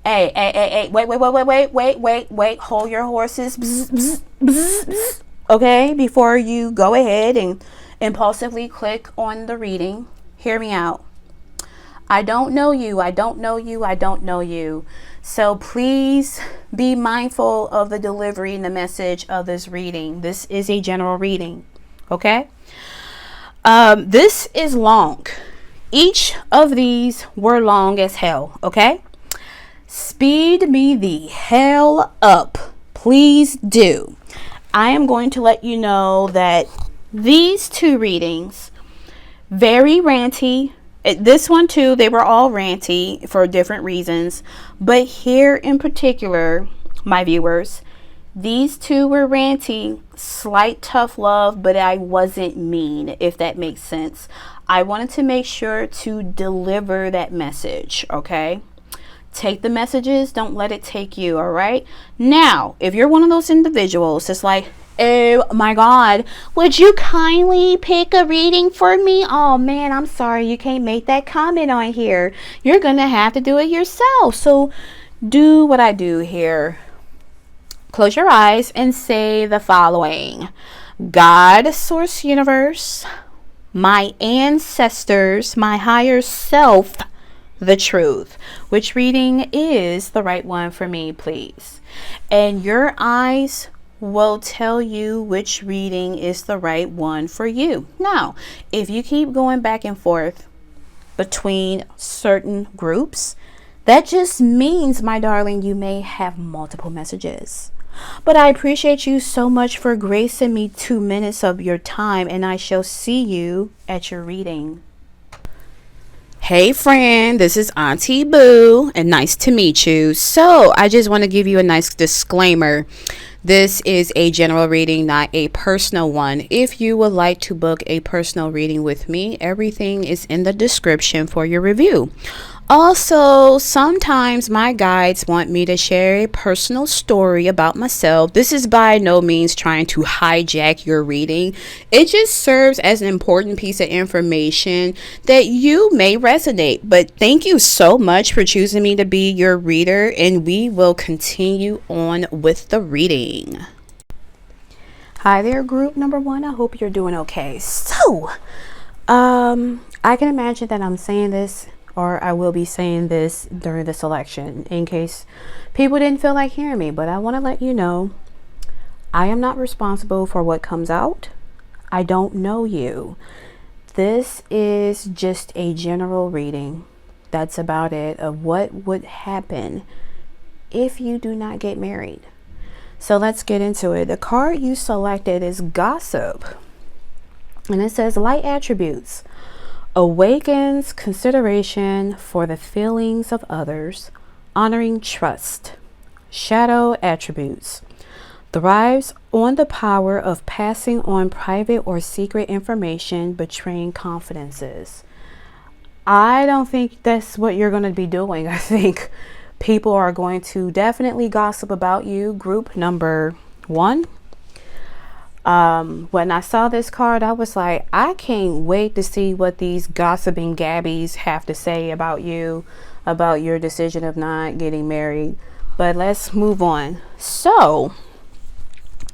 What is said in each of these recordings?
Hey, wait. Hold your horses. Bzz, bzz, bzz, bzz. Okay, before you go ahead and impulsively click on the reading, hear me out. I don't know you. I don't know you. I don't know you. So please be mindful of the delivery and the message of this reading. This is a general reading. Okay. This is long. Each of these were long as hell. Okay. Speed me the hell up. Please do. I am going to let you know that these two readings, very ranty. This one too, they were all ranty for different reasons. But here in particular, my viewers, these two were ranty, slight tough love, but I wasn't mean, if that makes sense. I wanted to make sure to deliver that message, okay? Take the messages, don't let it take you, all right? Now, if you're one of those individuals that's like, oh my God, would you kindly pick a reading for me? Oh man, I'm sorry, you can't make that comment on here. You're gonna have to do it yourself. So do what I do here. Close your eyes and say the following. God, source, universe, my ancestors, my higher self, the truth. Which reading is the right one for me, please? And your eyes will tell you which reading is the right one for you. Now, if you keep going back and forth between certain groups, that just means, my darling, you may have multiple messages. But I appreciate you so much for gracing me 2 minutes of your time, and I shall see you at your reading. Hey friend, this is Auntie Boo, and nice to meet you. So I just want to give you a nice disclaimer. This is a general reading, not a personal one. If you would like to book a personal reading with me, everything is in the description for your review. Also, sometimes my guides want me to share a personal story about myself. This is by no means trying to hijack your reading. It just serves as an important piece of information that you may resonate. But thank you so much for choosing me to be your reader, and we will continue on with the reading. Hi there, group number one. I hope you're doing okay. So, I can imagine that I'm saying this, or I will be saying this during the selection in case people didn't feel like hearing me. But I want to let you know, I am not responsible for what comes out. I don't know you. This is just a general reading. That's about it, of what would happen if you do not get married. So let's get into it. The card you selected is Gossip. And it says light attributes. Awakens consideration for the feelings of others, honoring trust. Shadow attributes. Thrives on the power of passing on private or secret information, betraying confidences. I don't think that's what you're going to be doing. I think people are going to definitely gossip about you. Group number one. When I saw this card, I was like, I can't wait to see what these gossiping gabbies have to say about you, about your decision of not getting married. But let's move on. So,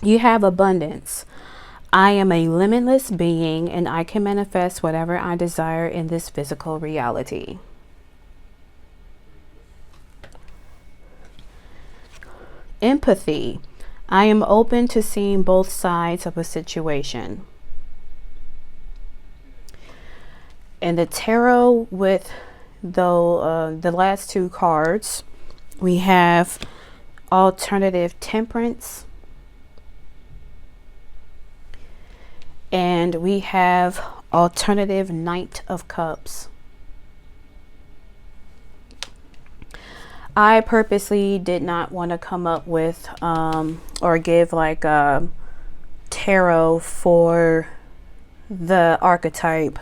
you have abundance. I am a limitless being, and I can manifest whatever I desire in this physical reality. Empathy. I am open to seeing both sides of a situation. In the tarot, with the last two cards, we have alternative temperance, and we have alternative Knight of Cups. I purposely did not want to come up with or give like a tarot for the archetype,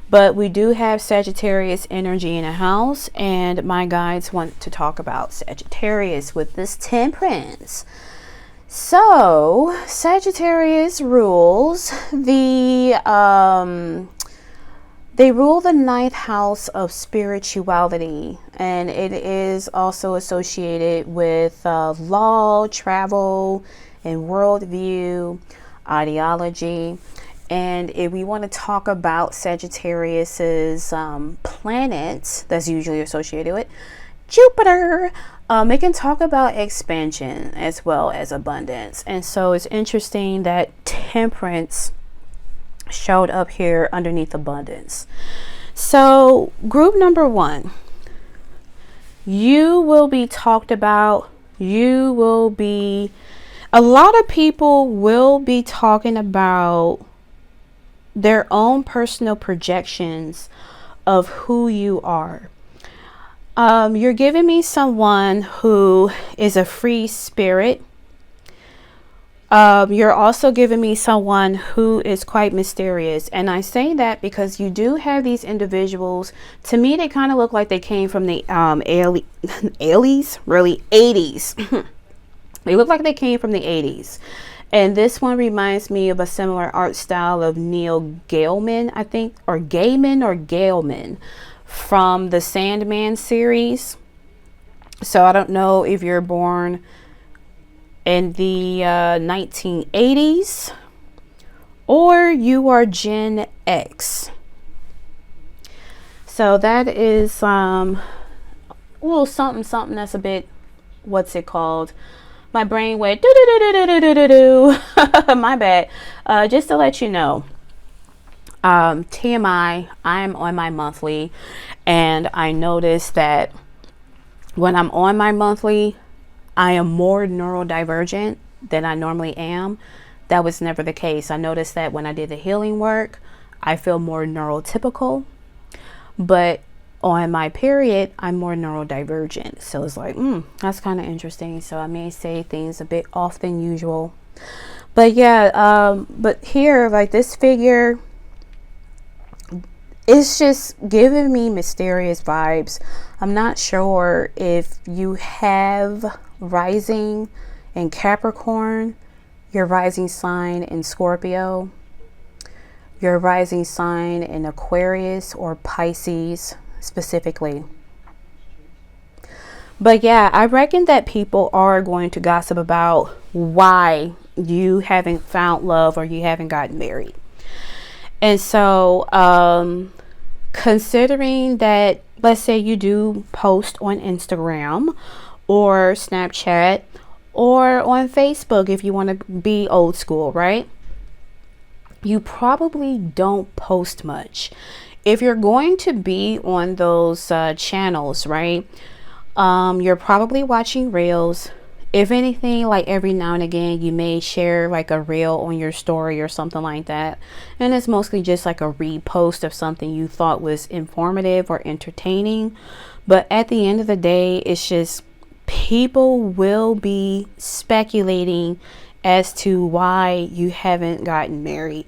but we do have Sagittarius energy in a house, and my guides want to talk about Sagittarius with this temperance. So Sagittarius rules the They rule the ninth house of spirituality, and it is also associated with law, travel, and worldview, ideology. And if we want to talk about Sagittarius's planets that's usually associated with Jupiter, it can talk about expansion as well as abundance. And so it's interesting that Temperance showed up here underneath abundance. So group number 1, you will be talked about. A lot of people will be talking about their own personal projections of who you are. You're giving me someone who is a free spirit. You're also giving me someone who is quite mysterious. And I say that because you do have these individuals. To me, they kind of look like they came from the 80s. They look like they came from the 80s. And this one reminds me of a similar art style of Neil Gaiman, I think, or Gaiman from the Sandman series. So I don't know if you're born in the 1980s or you are Gen X. So that is a little something that's a bit, what's it called? My brain went do do do do do do do do. My bad. Just to let you know, TMI, I'm on my monthly, and I noticed that when I'm on my monthly, I am more neurodivergent than I normally am. That was never the case. I noticed that when I did the healing work, I feel more neurotypical, but on my period, I'm more neurodivergent. So it's like, that's kind of interesting. So I may say things a bit off than usual. But yeah, but here, like this figure, it's just giving me mysterious vibes. I'm not sure if you have rising in Capricorn, your rising sign in Scorpio, your rising sign in Aquarius or Pisces specifically. But yeah, I reckon that people are going to gossip about why you haven't found love or you haven't gotten married. And so considering that, let's say you do post on Instagram or Snapchat or on Facebook, if you want to be old school, right? You probably don't post much. If you're going to be on those channels, right? You're probably watching reels. If anything, like every now and again, you may share like a reel on your story or something like that. And it's mostly just like a repost of something you thought was informative or entertaining. But at the end of the day, it's just people will be speculating as to why you haven't gotten married.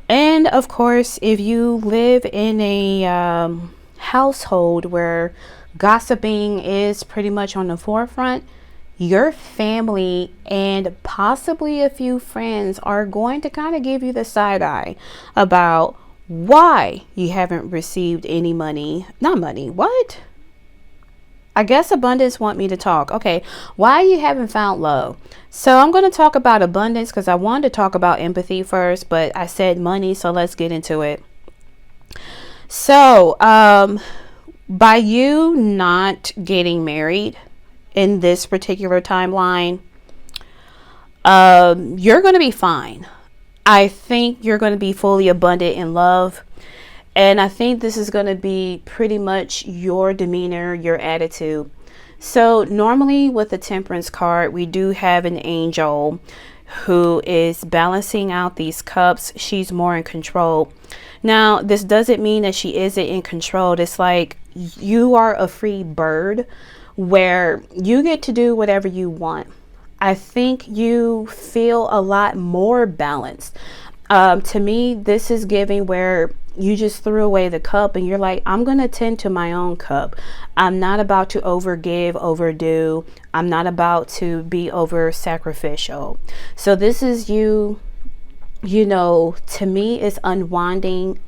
And of course, if you live in a household where gossiping is pretty much on the forefront, your family and possibly a few friends are going to kind of give you the side eye about why you haven't received any money. Not money, what? I guess abundance want me to talk. Okay, why you haven't found love. So I'm going to talk about abundance because I wanted to talk about empathy first, but I said money, so let's get into it. So by you not getting married in this particular timeline, you're going to be fine. I think you're going to be fully abundant in love. And I think this is going to be pretty much your demeanor, your attitude. So normally with the Temperance card, we do have an angel who is balancing out these cups. She's more in control. Now, this doesn't mean that she isn't in control. It's like you are a free bird where you get to do whatever you want. I think you feel a lot more balanced. To me, this is giving where you just threw away the cup and you're like, I'm going to tend to my own cup. I'm not about to overdo. I'm not about to be over sacrificial. So this is you know, to me, it's unwinding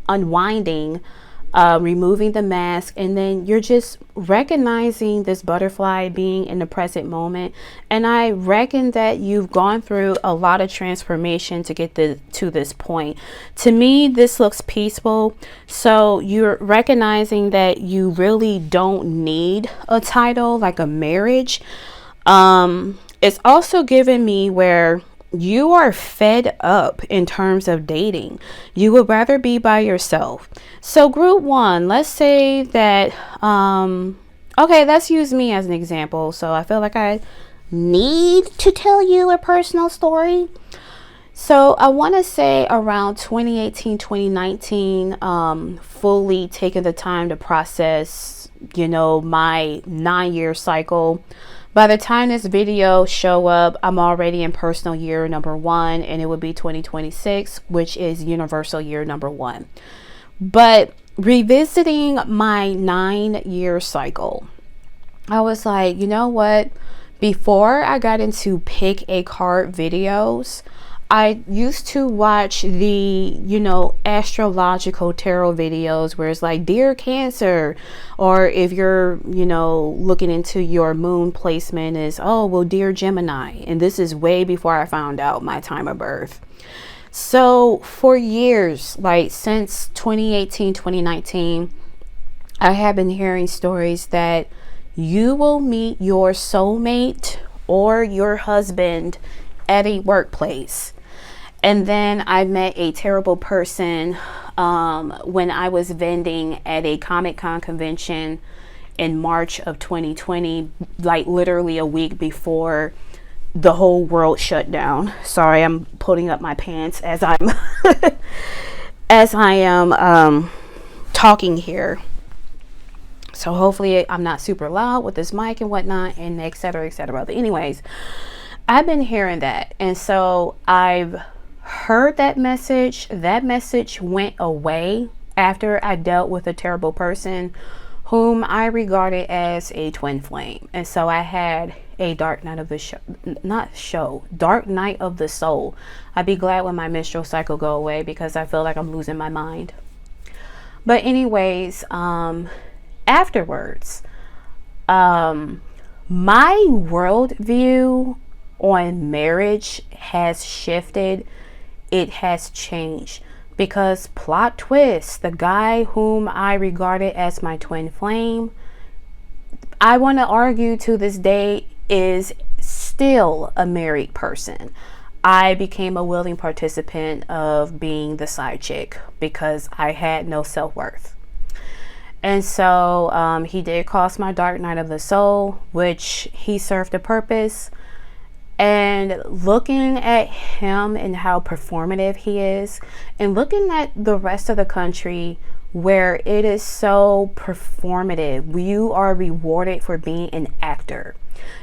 removing the mask, and then you're just recognizing this butterfly being in the present moment. And I reckon that you've gone through a lot of transformation to get to this point. To me, this looks peaceful. So you're recognizing that you really don't need a title like a marriage. It's also given me where you are fed up in terms of dating. You would rather be by yourself. So group one, let's say that, okay, let's use me as an example. So I feel like I need to tell you a personal story. So I want to say around 2018, 2019, fully taking the time to process, my 9-year cycle. By the time this video show up, I'm already in personal year number 1, and it would be 2026, which is universal year number 1. But revisiting my 9-year cycle, I was like, you know what? Before I got into pick a card videos, I used to watch the, astrological tarot videos where it's like, dear Cancer, or if you're, looking into your moon placement is, oh, well, dear Gemini. And this is way before I found out my time of birth. So for years, like since 2018, 2019, I have been hearing stories that you will meet your soulmate or your husband at a workplace. And then I met a terrible person when I was vending at a Comic-Con convention in March of 2020, like literally a week before the whole world shut down. Sorry, I'm putting up my pants as I am talking here. So hopefully I'm not super loud with this mic and whatnot, and et cetera, et cetera. But anyways, I've been hearing that. And so I've heard that message. That message went away after I dealt with a terrible person whom I regarded as a twin flame. And so I had a dark night of the dark night of the soul. I'd be glad when my menstrual cycle go away because I feel like I'm losing my mind. But anyways, afterwards, my worldview on marriage has shifted. It has changed because plot twist, the guy whom I regarded as my twin flame, I want to argue to this day is still a married person. I became a willing participant of being the side chick because I had no self-worth. And so he did cross my dark night of the soul, which he served a purpose. And looking at him and how performative he is, and looking at the rest of the country where it is so performative, you are rewarded for being an actor.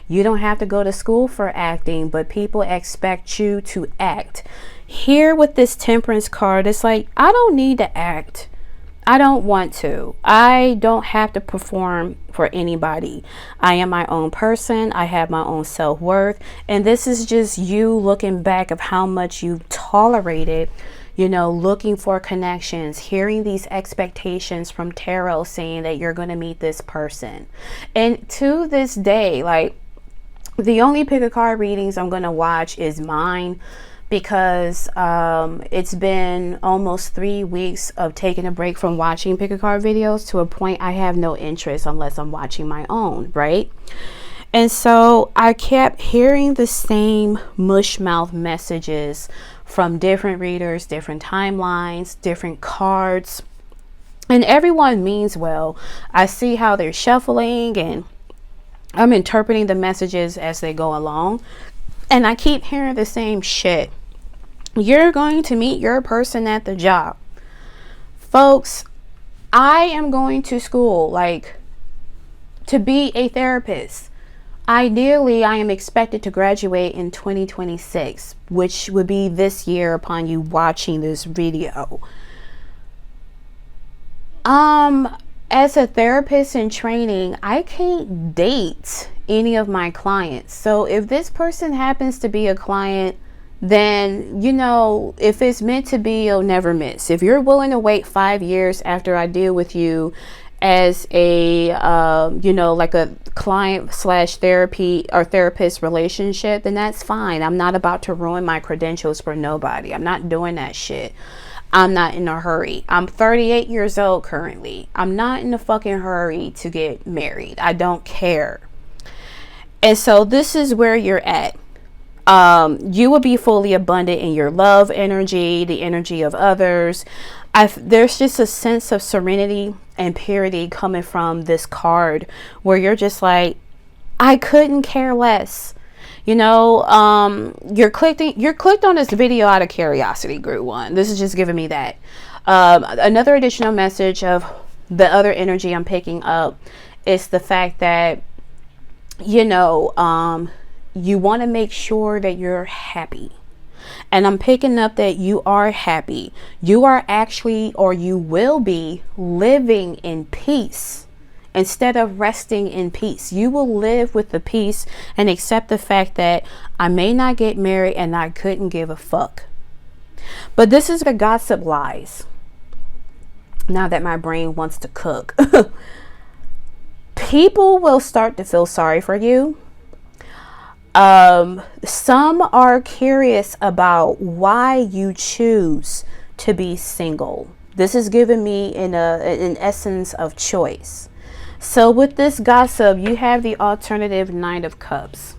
You don't have to go to school for acting, but people expect you to act. Here with this Temperance card, it's like, I don't need to act. I don't want to. I don't have to perform for anybody. I am my own person. I have my own self-worth. And this is just you looking back of how much you've tolerated, looking for connections, hearing these expectations from tarot saying that you're going to meet this person. And to this day, like, the only pick a card readings I'm going to watch is mine, because it's been almost 3 weeks of taking a break from watching pick a card videos to a point I have no interest unless I'm watching my own, right? And so I kept hearing the same mushmouth messages from different readers, different timelines, different cards, and everyone means well. I see how they're shuffling and I'm interpreting the messages as they go along. And I keep hearing the same shit. You're going to meet your person at the job. Folks, I am going to school, to be a therapist. Ideally, I am expected to graduate in 2026, which would be this year upon you watching this video. As a therapist in training, I can't date any of my clients. So if this person happens to be a client then, you know, if it's meant to be, you'll never miss. If you're willing to wait 5 years after I deal with you as a, you know, like a client slash therapy or therapist relationship, then that's fine. I'm not about to ruin my credentials for nobody. I'm not doing that shit. I'm not in a hurry. I'm 38 years old currently. I'm not in a fucking hurry to get married. I don't care. And so this is where you're at. You will be fully abundant in your love energy, the energy of others. There's just a sense of serenity and purity coming from this card where you're just like, I couldn't care less. You know, you're clicked on this video out of curiosity, group one. This is just giving me that. Another additional message of the other energy I'm picking up is the fact that, you know, you want to make sure that you're happy. And I'm picking up that you are happy. You are actually, or you will be, living in peace. Instead of resting in peace, you will live with the peace and accept the fact that I may not get married and I couldn't give a fuck. But this is the gossip lies. Now that my brain wants to cook. People will start to feel sorry for you. Some are curious about why you choose to be single. This is giving me an essence of choice. So with this gossip, you have the alternative Knight of Cups.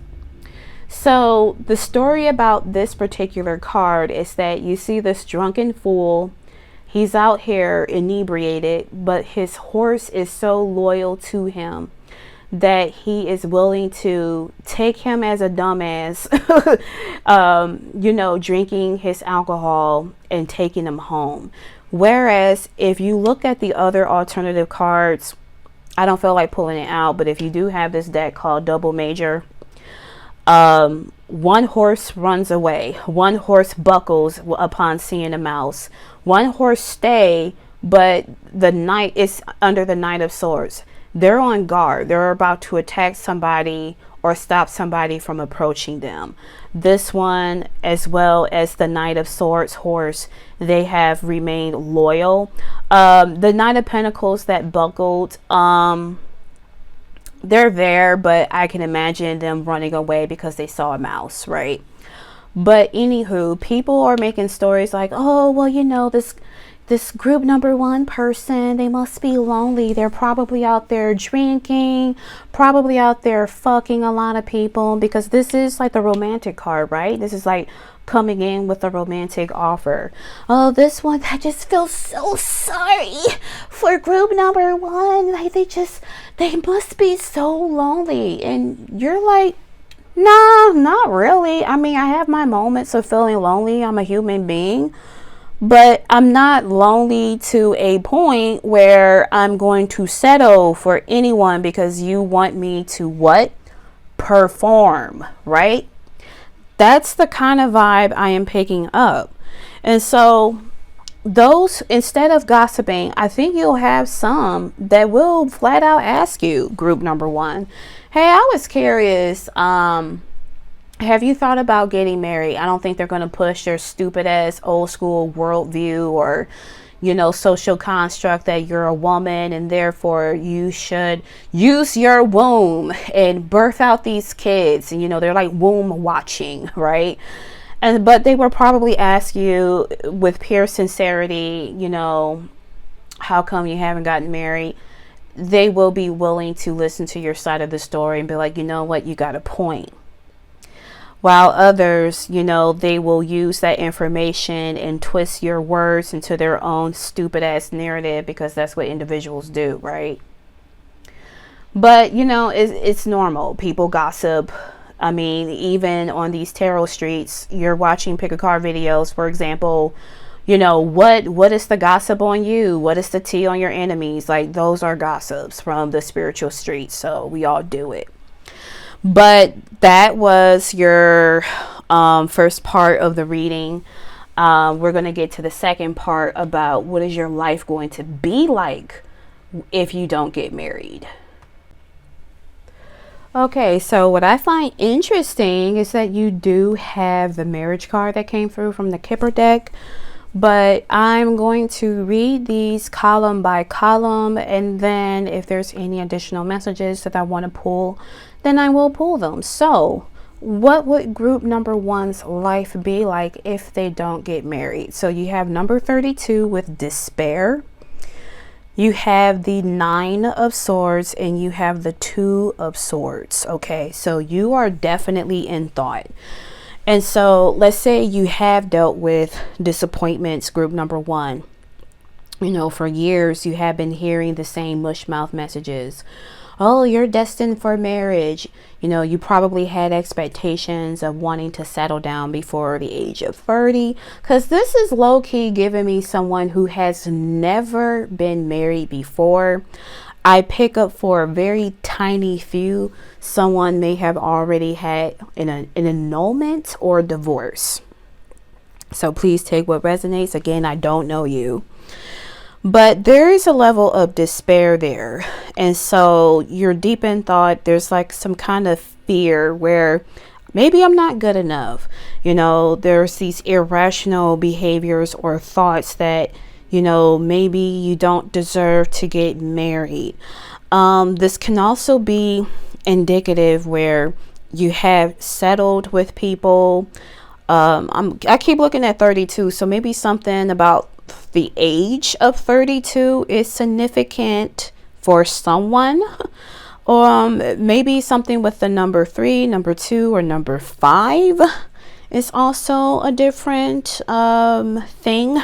So the story about this particular card is that you see this drunken fool. He's out here inebriated, but his horse is so loyal to him that he is willing to take him as a dumbass, you know, drinking his alcohol and taking him home. Whereas if you look at the other alternative cards, I don't feel like pulling it out, but if you do have this deck called Double Major, one horse runs away, one horse buckles upon seeing a mouse, one horse stay, but the knight is under the Knight of Swords. They're on guard. They're about to attack somebody or stop somebody from approaching them. This one, as well as the Knight of Swords horse, they have remained loyal. The Knight of Pentacles that buckled, they're there, but I can imagine them running away because they saw a mouse, right? But anywho, people are making stories like, oh, well, you know, this group number one person, they must be lonely. They're probably out there drinking, probably out there fucking a lot of people, because this is like the romantic card, right? This is like coming in with a romantic offer. Oh, this one, I just feel so sorry for group number one. Like they must be so lonely. And you're like, nah, not really. I mean, I have my moments of feeling lonely. I'm a human being. But I'm not lonely to a point where I'm going to settle for anyone because you want me to what? Perform, right? That's the kind of vibe I am picking up. And so those, instead of gossiping, I think you'll have some that will flat out ask you, group number one, hey, I was curious, have you thought about getting married? I don't think they're going to push their stupid ass old school worldview or, you know, social construct that you're a woman and therefore you should use your womb and birth out these kids. And, you know, they're like womb watching, right? But they will probably ask you with pure sincerity, you know, how come you haven't gotten married? They will be willing to listen to your side of the story and be like, you know what, you got a point. While others, you know, they will use that information and twist your words into their own stupid ass narrative because that's what individuals do, right? But, you know, it's normal. People gossip. I mean, even on these tarot streets, you're watching pick a card videos, for example, you know, what is the gossip on you? What is the tea on your enemies? Like, those are gossips from the spiritual streets. So we all do it. But that was your first part of the reading. We're going to get to the second part about what is your life going to be like if you don't get married. Okay, so what I find interesting is that you do have the marriage card that came through from the Kipper deck, but I'm going to read these column by column, and then if there's any additional messages that I want to pull, then I will pull them. So what would group number one's life be like if they don't get married? So you have number 32 with despair. You have the 9 of swords and you have the 2 of swords. Okay, so you are definitely in thought. And so let's say you have dealt with disappointments, group number one. You know, for years you have been hearing the same mush mouth messages. Oh, you're destined for marriage. You know, you probably had expectations of wanting to settle down before the age of 30. Because this is low-key giving me someone who has never been married before. I pick up for a very tiny few. Someone may have already had an annulment or divorce. So please take what resonates. Again, I don't know you. But there is a level of despair there. And so you're deep in thought. There's like some kind of fear where maybe I'm not good enough. You know, there's these irrational behaviors or thoughts that, you know, maybe you don't deserve to get married. This can also be indicative where you have settled with people. I keep looking at 32. So maybe something about the age of 32 is significant for someone. Maybe something with the number 3, number 2, or number 5 is also a different thing.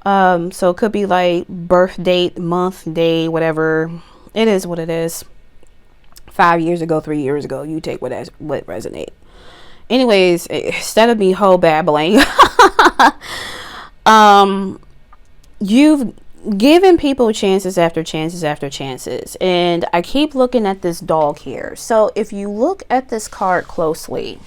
So it could be like birth date, month, day, whatever. It is what it is. 5 years ago, 3 years ago, you take what resonate. Anyways, instead of me whole babbling, you've given people chances after chances after chances. And I keep looking at this dog here. So if you look at this card closely,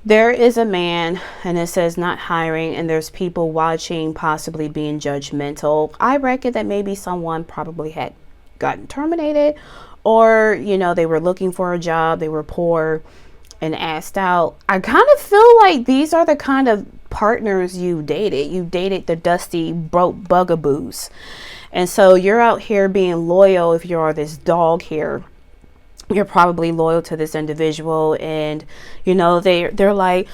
there is a man and it says not hiring, and there's people watching, possibly being judgmental. I reckon that maybe someone probably had gotten terminated, or, you know, they were looking for a job, they were poor and asked out. I kind of feel like these are the kind of partners you dated. You dated the dusty, broke bugaboos. And so you're out here being loyal. If you're this dog here, you're probably loyal to this individual. And, you know, they're like,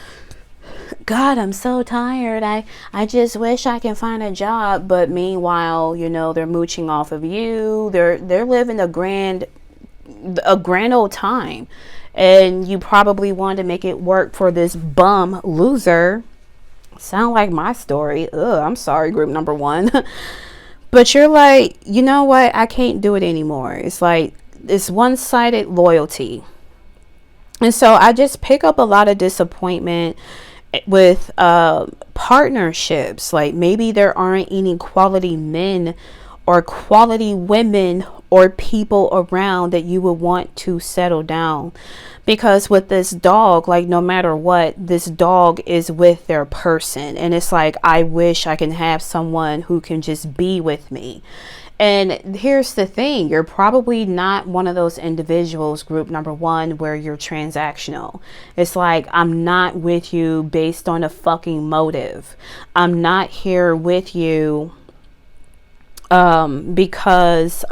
God, I'm so tired. I just wish I can find a job. But meanwhile, you know, they're mooching off of you. They're living a grand old time. And you probably want to make it work for this bum loser. Sound like my story. Ugh, I'm sorry, group number one. But you're like, you know what? I can't do it anymore. It's like this one-sided loyalty. And so I just pick up a lot of disappointment with partnerships. Like maybe there aren't any quality men or quality women or people around that you would want to settle down. Because with this dog, like no matter what, this dog is with their person. And it's like, I wish I can have someone who can just be with me. And here's the thing, you're probably not one of those individuals, group number one, where you're transactional. It's like, I'm not with you based on a fucking motive. I'm not here with you because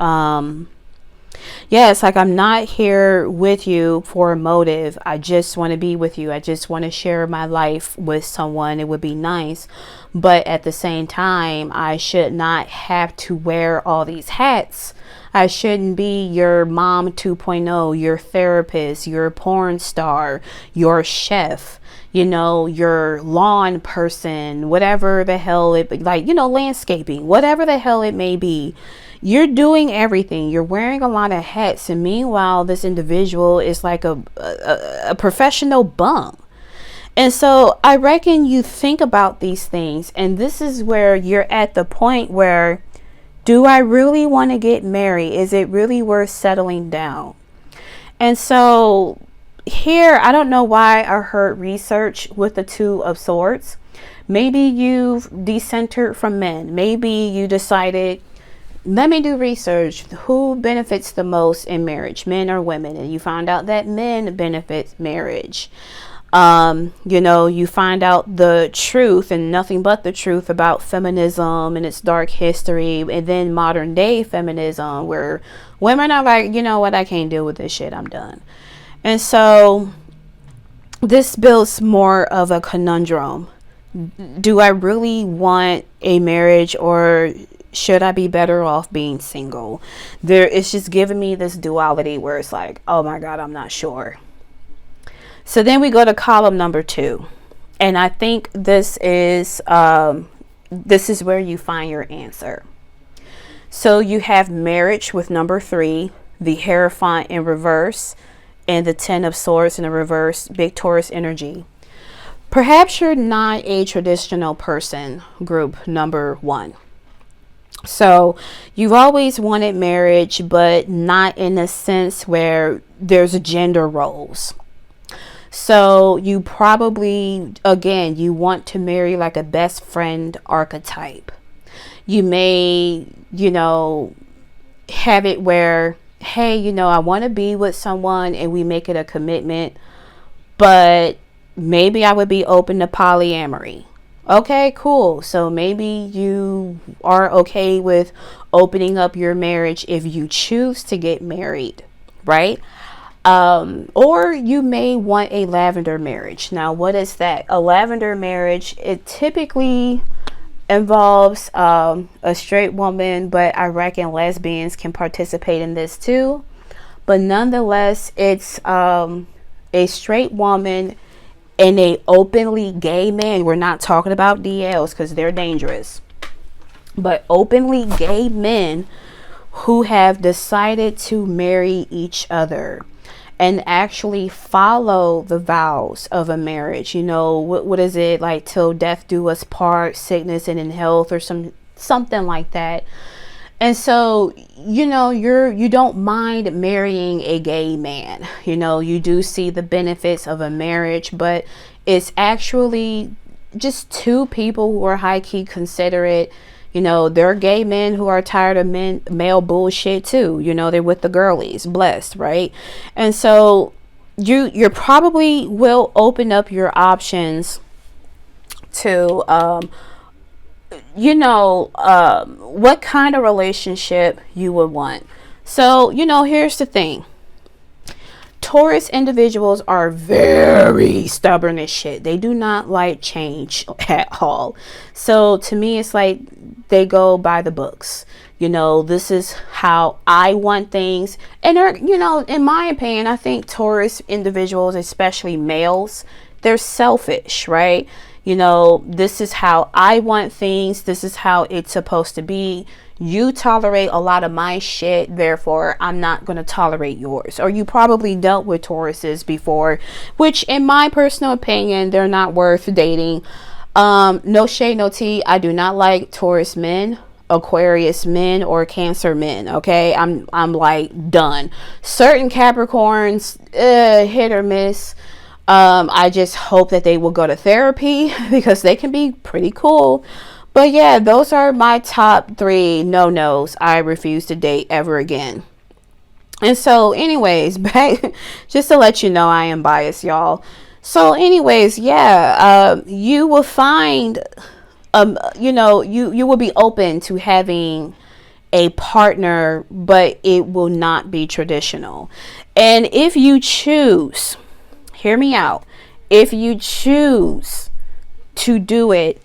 it's like I'm not here with you for a motive. I just want to be with you. I just want to share my life with someone. It would be nice. But at the same time, I should not have to wear all these hats. I shouldn't be your mom 2.0, your therapist, your porn star, your chef, you know, your lawn person, whatever the hell it, like, you know, landscaping, whatever the hell it may be. You're doing everything. You're wearing a lot of hats. And meanwhile, this individual is like a professional bum. And so I reckon you think about these things. And this is where you're at the point where, do I really want to get married? Is it really worth settling down? And so here, I don't know why I heard research with the 2 of swords. Maybe you've decentered from men. Maybe you decided let me do research. Who benefits the most in marriage, men or women? And you find out that men benefit marriage. You find out the truth and nothing but the truth about feminism and its dark history, and then modern day feminism, where women are like, you know what, I can't deal with this shit, I'm done. And so this builds more of a conundrum. Do I really want a marriage, or should I be better off being single? It's just giving me this duality where it's like, oh my God, I'm not sure. So then we go to column number 2. And I think this is where you find your answer. So you have marriage with number 3, the Hierophant in reverse, and the 10 of Swords in the reverse, big Taurus energy. Perhaps you're not a traditional person, group number 1. So you've always wanted marriage, but not in a sense where there's gender roles. So you probably, again, you want to marry like a best friend archetype. You may, have it where, hey, I want to be with someone and we make it a commitment, but maybe I would be open to polyamory. Okay, cool. So maybe you are okay with opening up your marriage if you choose to get married, right? Or you may want a lavender marriage. Now, what is that? A lavender marriage, it typically involves a straight woman, but I reckon lesbians can participate in this too. But nonetheless, it's a straight woman and a openly gay man. We're not talking about DLs because they're dangerous, but openly gay men who have decided to marry each other and actually follow the vows of a marriage. What is it, like till death do us part, sickness and in health, or something like that. And so, you don't mind marrying a gay man. You do see the benefits of a marriage, but it's actually just two people who are high-key considerate. They're gay men who are tired of male bullshit too. They're with the girlies, blessed, right? And so you probably will open up your options to, what kind of relationship you would want. So, here's the thing. Taurus individuals are very stubborn as shit. They do not like change at all. So to me, it's like they go by the books. This is how I want things. And they're, in my opinion, I think Taurus individuals, especially males, they're selfish, right? This is how I want things. This is how it's supposed to be. You tolerate a lot of my shit, therefore I'm not going to tolerate yours. Or you probably dealt with Tauruses before, which in my personal opinion, they're not worth dating. No shade, no tea. I do not like Taurus men, Aquarius men, or Cancer men. Okay, I'm like done. Certain Capricorns, hit or miss. I just hope that they will go to therapy because they can be pretty cool. But yeah, those are my top 3 no-nos I refuse to date ever again. And so anyways, back just to let you know, I am biased, y'all. So anyways, yeah, you will find, you will be open to having a partner, but it will not be traditional. And if you choose, hear me out, if you choose to do it,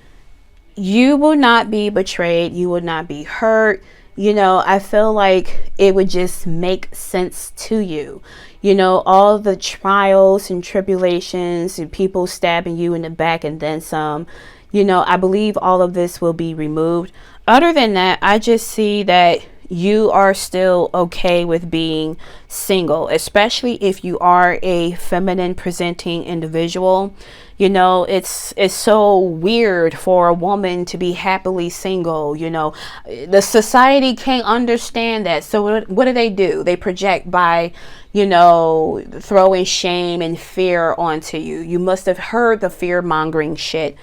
you will not be betrayed. You will not be hurt. I feel like it would just make sense to you. All the trials and tribulations and people stabbing you in the back and then some, I believe all of this will be removed. Other than that, I just see that you are still okay with being single, especially if you are a feminine presenting individual. It's so weird for a woman to be happily single. The society can't understand that. So what do? They project by, throwing shame and fear onto you. You must have heard the fear mongering shit.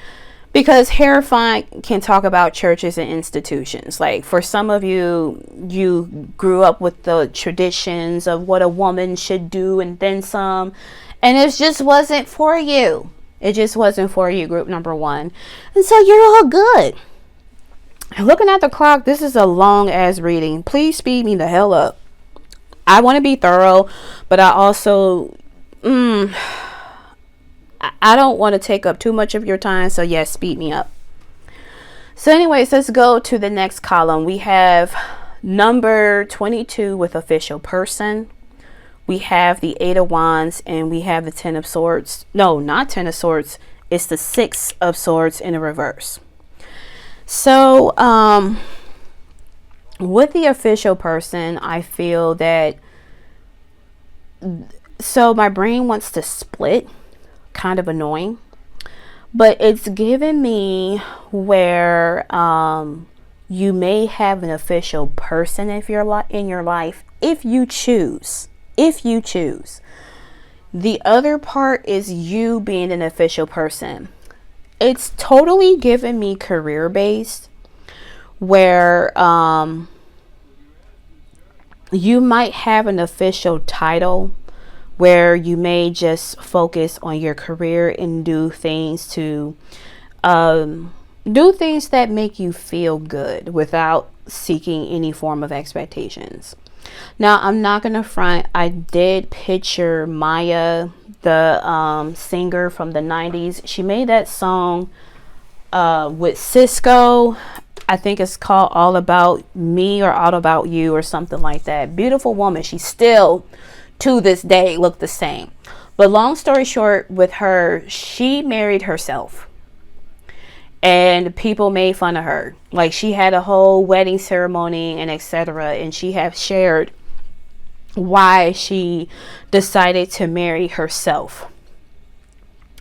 Because Hierophant can talk about churches and institutions. Like for some of you, you grew up with the traditions of what a woman should do and then some, and it just wasn't for you. It just wasn't for you, group number one. And so you're all good. Looking at the clock, this is a long ass reading. Please speed me the hell up. I want to be thorough, but I also I don't want to take up too much of your time, so yes, speed me up. So anyways, let's go to the next column. We have number 22 with official person. We have the 8 of Wands, and we have the 10 of Swords. No, not 10 of Swords. It's the 6 of Swords in the reverse. So with the official person, I feel that, so my brain wants to split. Kind of annoying, but it's given me where you may have an official person if you're in your life, if you choose. The other part is you being an official person. It's totally given me career based, where you might have an official title, where you may just focus on your career and do things that make you feel good without seeking any form of expectations. Now, I'm not gonna front, I did picture Maya, the singer from the 90s. She made that song with Cisco. I think it's called All About Me or All About You or something like that. Beautiful woman. She's still to this day look the same. But long story short, with her, she married herself, and people made fun of her. Like, she had a whole wedding ceremony and etc., and she have shared why she decided to marry herself.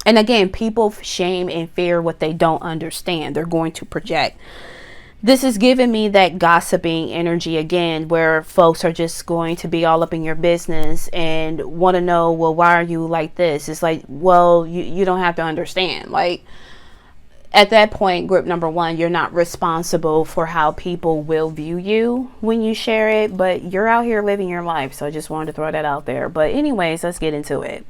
And again, people shame and fear what they don't understand. They're going to project. This is giving me that gossiping energy again, where folks are just going to be all up in your business and want to know, well, why are you like this? It's like, well, you don't have to understand. Like, at that point, group number one, you're not responsible for how people will view you when you share it, but you're out here living your life. So I just wanted to throw that out there. But anyways, let's get into it.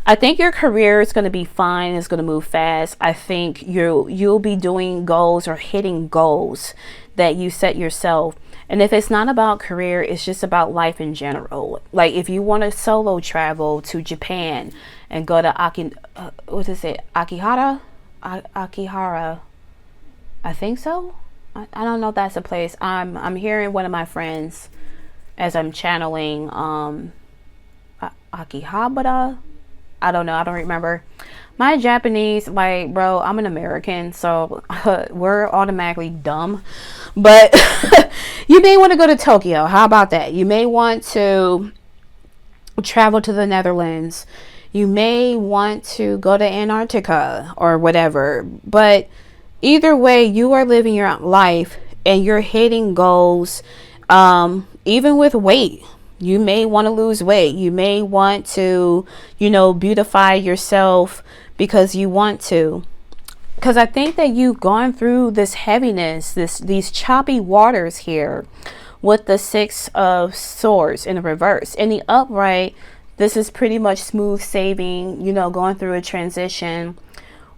I think your career is going to be fine. It's going to move fast. I think you'll be doing goals or hitting goals that you set yourself. And if it's not about career, it's just about life in general. Like if you want to solo travel to Japan and go to Akihara, I think so. I don't know if that's a place. I'm hearing one of my friends as I'm channeling Akihabara. I don't know. I don't remember. My Japanese, like, bro, I'm an American, so we're automatically dumb. But you may want to go to Tokyo. How about that? You may want to travel to the Netherlands. You may want to go to Antarctica or whatever. But either way, you are living your life and you're hitting goals, even with weight. You may want to lose weight. You may want to, beautify yourself because you want to. Because I think that you've gone through this heaviness, these choppy waters here with the 6 of Swords in the reverse. In the upright, this is pretty much smooth sailing, going through a transition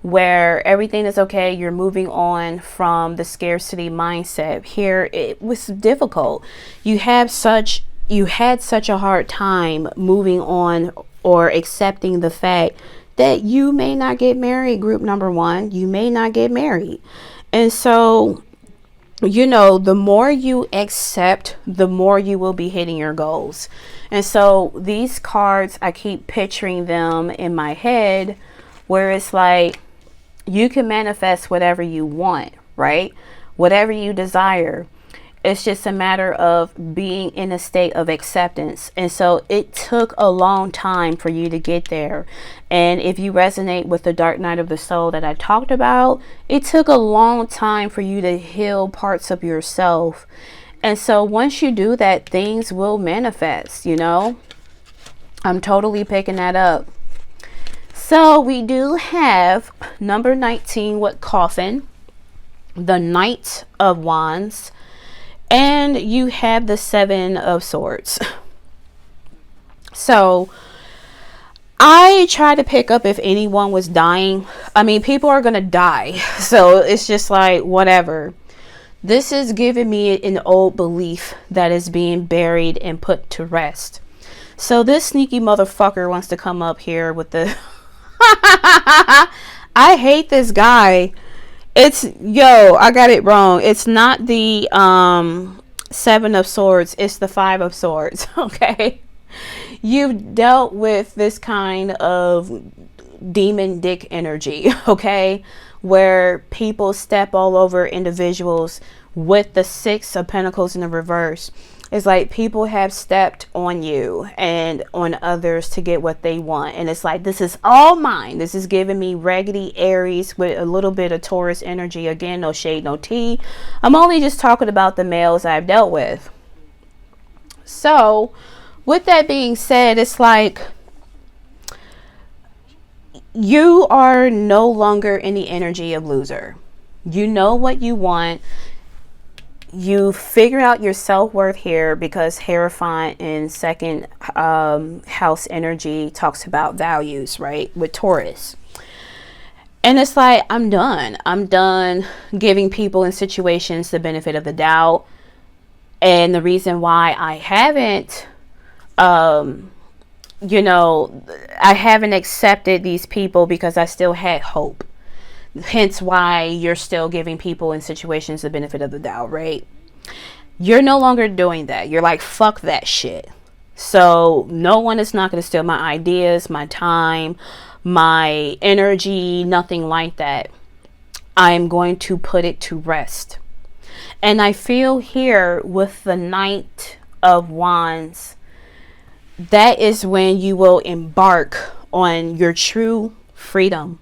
where everything is okay. You're moving on from the scarcity mindset. Here, it was difficult. You had such a hard time moving on or accepting the fact that you may not get married, group number one. You may not get married. And so, the more you accept, the more you will be hitting your goals. And so these cards, I keep picturing them in my head where it's like you can manifest whatever you want, right? Whatever you desire. It's just a matter of being in a state of acceptance. And so it took a long time for you to get there. And if you resonate with the dark night of the soul that I talked about, it took a long time for you to heal parts of yourself. And so once you do that, things will manifest, I'm totally picking that up. So we do have number 19 with coffin, the Knight of Wands, and you have the Seven of Swords. So I try to pick up if anyone was dying. I mean, people are gonna die, so it's just like whatever. This is giving me an old belief that is being buried and put to rest. So this sneaky motherfucker wants to come up here with the I hate this guy. I got it wrong. It's not the Seven of Swords, it's the Five of Swords. Okay. You've dealt with this kind of demon dick energy, okay, where people step all over individuals with the Six of Pentacles in the reverse. It's like people have stepped on you and on others to get what they want, and it's like, this is all mine. This is giving me raggedy Aries with a little bit of Taurus energy. Again, no shade, no tea. I'm only just talking about the males I've dealt with. So with that being said, it's like you are no longer in the energy of loser. You know what you want. You figure out your self-worth here, because Hierophant in second house energy talks about values, right, with Taurus. And it's like, I'm done giving people in situations the benefit of the doubt. And the reason why I haven't I haven't accepted these people, because I still had hope. Hence why you're still giving people in situations the benefit of the doubt, right? You're no longer doing that. You're like, fuck that shit. So no one is not going to steal my ideas, my time, my energy, nothing like that. I'm going to put it to rest. And I feel here with the Knight of Wands, that is when you will embark on your true freedom.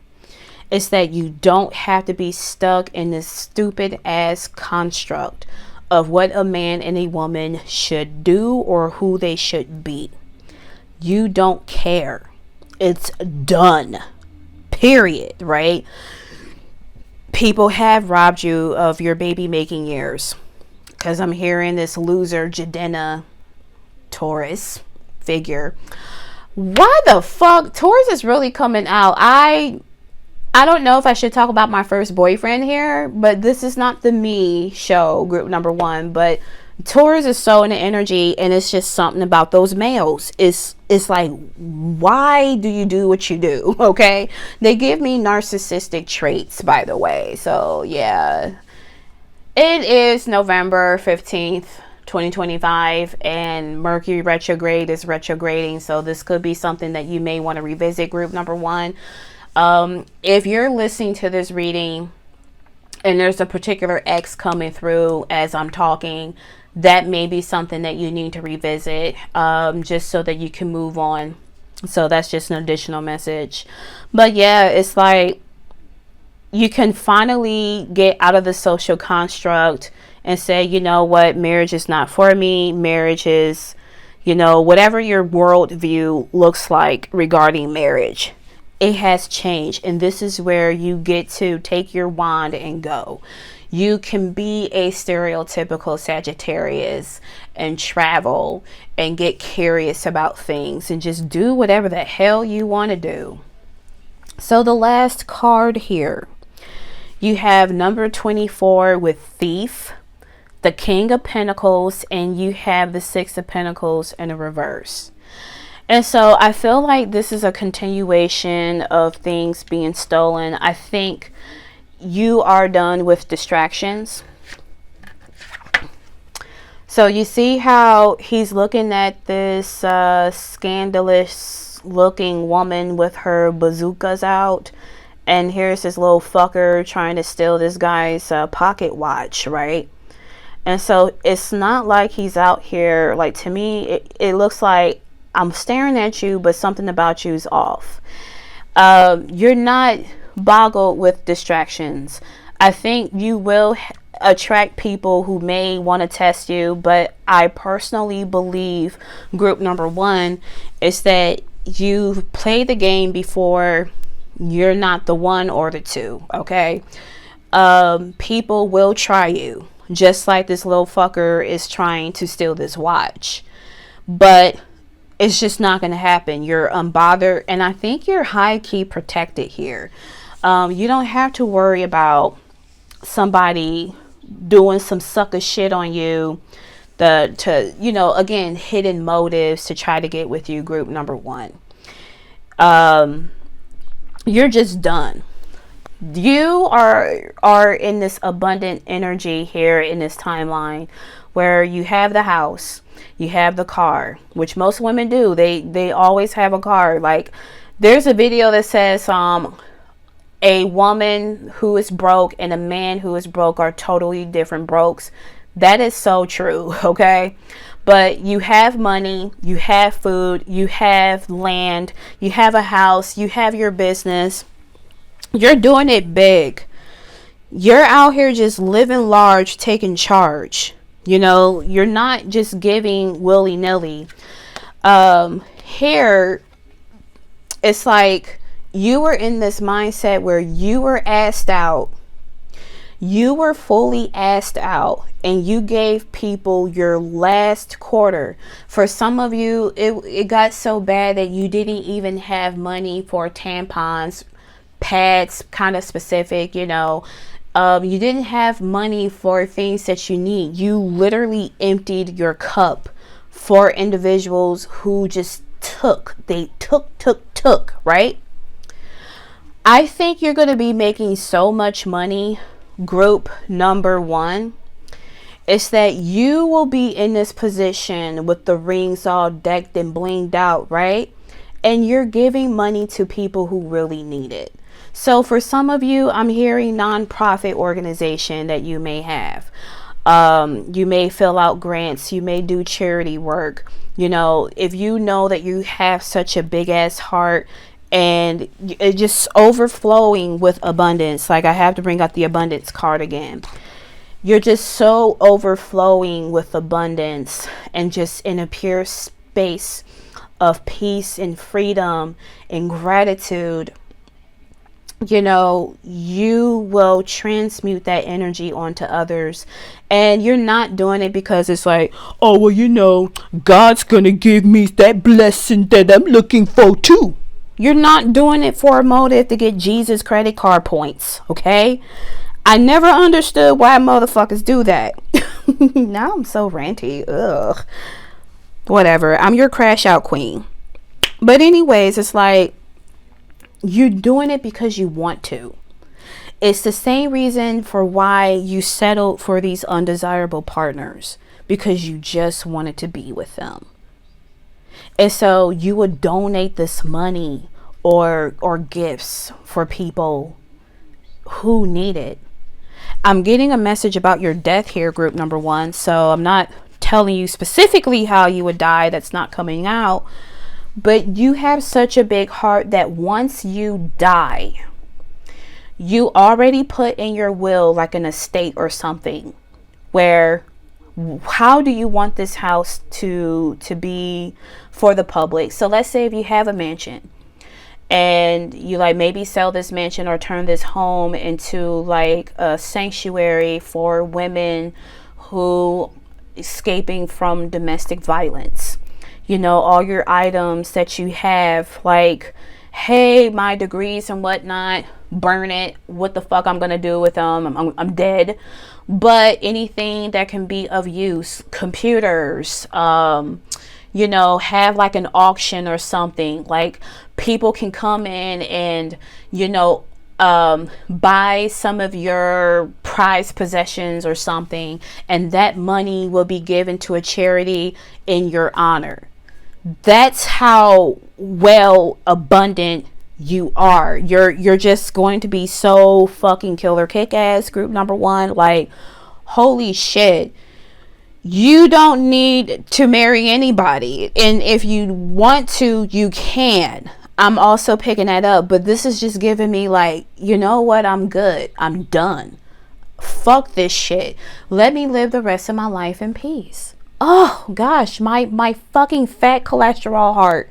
It's that you don't have to be stuck in this stupid ass construct of what a man and a woman should do or who they should be. You don't care. It's done. Period. Right? People have robbed you of your baby making years, because I'm hearing this loser Jadena Taurus figure. Why the fuck? Taurus is really coming out. I don't know if I should talk about my first boyfriend here, but this is not the me show, group number 1. But Taurus is so in the energy, and it's just something about those males. It's like, why do you do what you do? Okay, they give me narcissistic traits, by the way. So yeah, it is November 15th. 2025, and Mercury retrograde is retrograding, so this could be something that you may want to revisit, group number 1. If you're listening to this reading and there's a particular X coming through as I'm talking, that may be something that you need to revisit, just so that you can move on. So that's just an additional message. But yeah, it's like you can finally get out of the social construct and say, you know what, marriage is not for me. Marriage is, whatever your worldview looks like regarding marriage, it has changed. And this is where you get to take your wand and go. You can be a stereotypical Sagittarius and travel and get curious about things and just do whatever the hell you want to do. So the last card here, you have number 24 with Thief, the King of Pentacles, and you have the Six of Pentacles in a reverse. And so I feel like this is a continuation of things being stolen. I think you are done with distractions. So you see how he's looking at this scandalous looking woman with her bazookas out, and here's this little fucker trying to steal this guy's pocket watch, right? And so it's not like he's out here, like, to me, it looks like I'm staring at you, but something about you is off. You're not boggled with distractions. I think you will attract people who may want to test you, but I personally believe, group number 1, is that you've played the game before. You're not the one or the two, okay? People will try you, just like this little fucker is trying to steal this watch. But it's just not going to happen. You're unbothered, and I think you're high key protected here. You don't have to worry about somebody doing some sucker shit on you, again, hidden motives to try to get with you, group number one. You're just done. You are in this abundant energy here in this timeline where you have the house, you have the car, which most women do. They always have a car. Like, there's a video that says a woman who is broke and a man who is broke are totally different brokes. That is so true, okay? But you have money, you have food, you have land, you have a house, you have your business. You're doing it big. You're out here just living large, taking charge. You're not just giving willy-nilly. Here, it's like you were in this mindset where you were asked out. You were fully asked out, and you gave people your last quarter. For some of you, it got so bad that you didn't even have money for tampons, pads, kind of specific, you didn't have money for things that you need. You literally emptied your cup for individuals who just took, right? I think you're going to be making so much money, group number one. It's that you will be in this position with the rings all decked and blinged out, right? And you're giving money to people who really need it. So for some of you, I'm hearing nonprofit organization that you may have. You may fill out grants. You may do charity work. If you know that you have such a big ass heart and it's just overflowing with abundance. Like, I have to bring out the abundance card again. You're just so overflowing with abundance and just in a pure space of peace and freedom and gratitude. You will transmute that energy onto others, and you're not doing it because it's like, oh, well, God's gonna give me that blessing that I'm looking for too. You're not doing it for a motive to get Jesus credit card points, okay? I never understood why motherfuckers do that. Now I'm so ranty. Ugh. Whatever. I'm your crash out queen. But anyways, it's like, you're doing it because you want to. It's the same reason for why you settled for these undesirable partners, because you just wanted to be with them. And so you would donate this money or gifts for people who need it. I'm getting a message about your death here, group number one. So I'm not telling you specifically how you would die. That's not coming out. But you have such a big heart that once you die, you already put in your will like an estate or something where, how do you want this house to be for the public? So let's say if you have a mansion and you maybe sell this mansion or turn this home into like a sanctuary for women who escaping from domestic violence. All your items that you have, like, hey, my degrees and whatnot, burn it. What the fuck I'm gonna do with them? I'm dead. But anything that can be of use, computers, have like an auction or something. Like, people can come in and, buy some of your prized possessions or something, and that money will be given to a charity in your honor. That's how well abundant you are. You're just going to be so fucking killer kick ass, group number one. Like, holy shit. You don't need to marry anybody, and if you want to, you can. I'm also picking that up, but this is just giving me like, you know what? I'm good. I'm done. Fuck this shit. Let me live the rest of my life in peace. Oh gosh, my fucking fat cholesterol heart.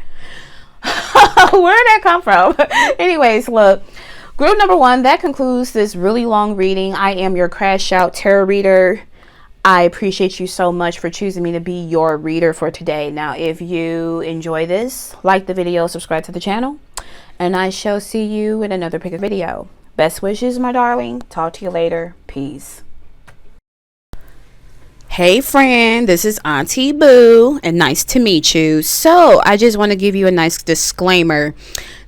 Where did that come from? Anyways, look. Group number 1, that concludes this really long reading. I am your Crash Out Tarot reader. I appreciate you so much for choosing me to be your reader for today. Now, if you enjoy this, like the video, subscribe to the channel, and I shall see you in another pick video. Best wishes, my darling. Talk to you later. Peace. Hey friend, this is Auntie Boo, and nice to meet you. So I just want to give you a nice disclaimer.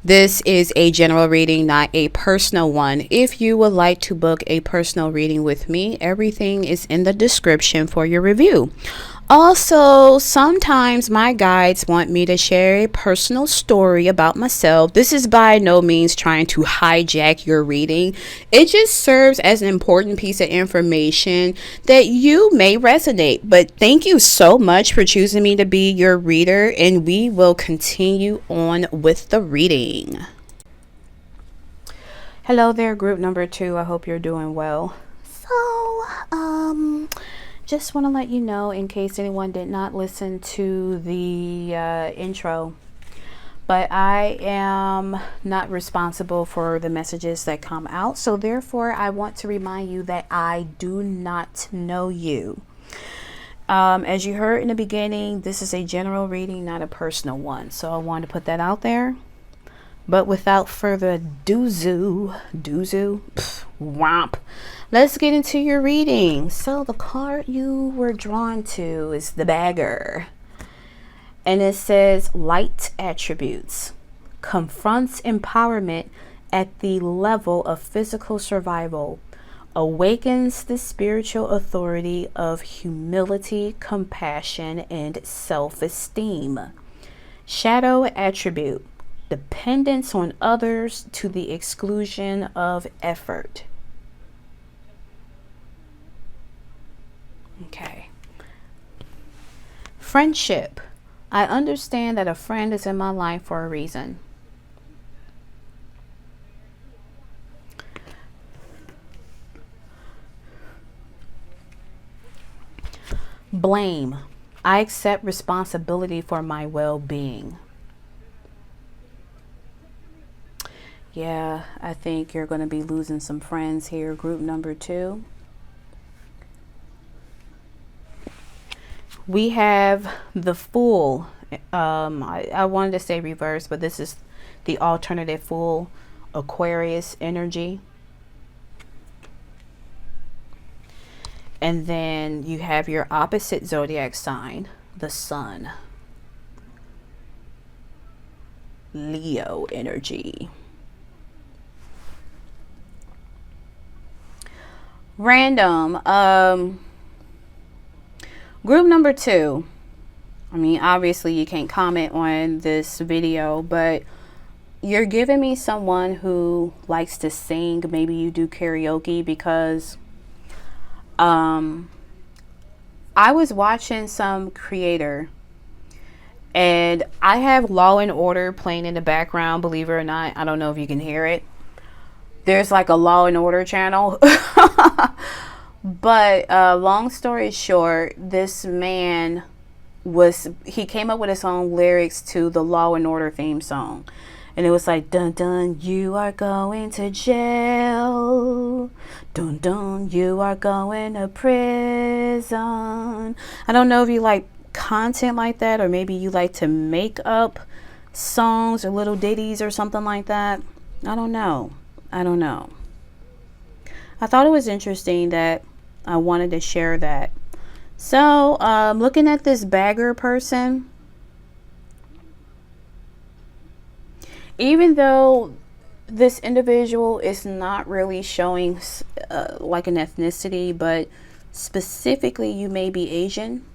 This is a general reading, not a personal one. If you would like to book a personal reading with me, everything is in the description for your review. Also, sometimes my guides want me to share a personal story about myself. This is by no means trying to hijack your reading. It just serves as an important piece of information that you may resonate. But thank you so much for choosing me to be your reader, and we will continue on with the reading. Hello there, group number 2. I hope you're doing well. So, just want to let you know, in case anyone did not listen to the intro, but I am not responsible for the messages that come out. So therefore, I want to remind you that I do not know you. As you heard in the beginning, this is a general reading, not a personal one. So I wanted to put that out there. But without further womp, let's get into your reading. So the card you were drawn to is the Bagger. And it says light attributes. Confronts empowerment at the level of physical survival. Awakens the spiritual authority of humility, compassion, and self-esteem. Shadow attribute. Dependence on others to the exclusion of effort. Okay. Friendship. I understand that a friend is in my life for a reason. Blame. I accept responsibility for my well-being. Yeah, I think you're going to be losing some friends here, group number 2. We have the Fool. I wanted to say reverse, but this is the alternative Fool, Aquarius energy. And then you have your opposite zodiac sign, the Sun, Leo energy. Random. Group number 2. I mean, obviously you can't comment on this video, but you're giving me someone who likes to sing. Maybe you do karaoke, because I was watching some creator, and I have Law and Order playing in the background, believe it or not. I don't know if you can hear it. There's like a Law and Order channel. But long story short, this man he came up with his own lyrics to the Law and Order theme song. And it was like, dun dun, you are going to jail. Dun dun, you are going to prison. I don't know if you like content like that, or maybe you like to make up songs or little ditties or something like that. I don't know. I thought it was interesting that I wanted to share that. So, looking at this Bagger person, even though this individual is not really showing like an ethnicity, but specifically you may be Asian.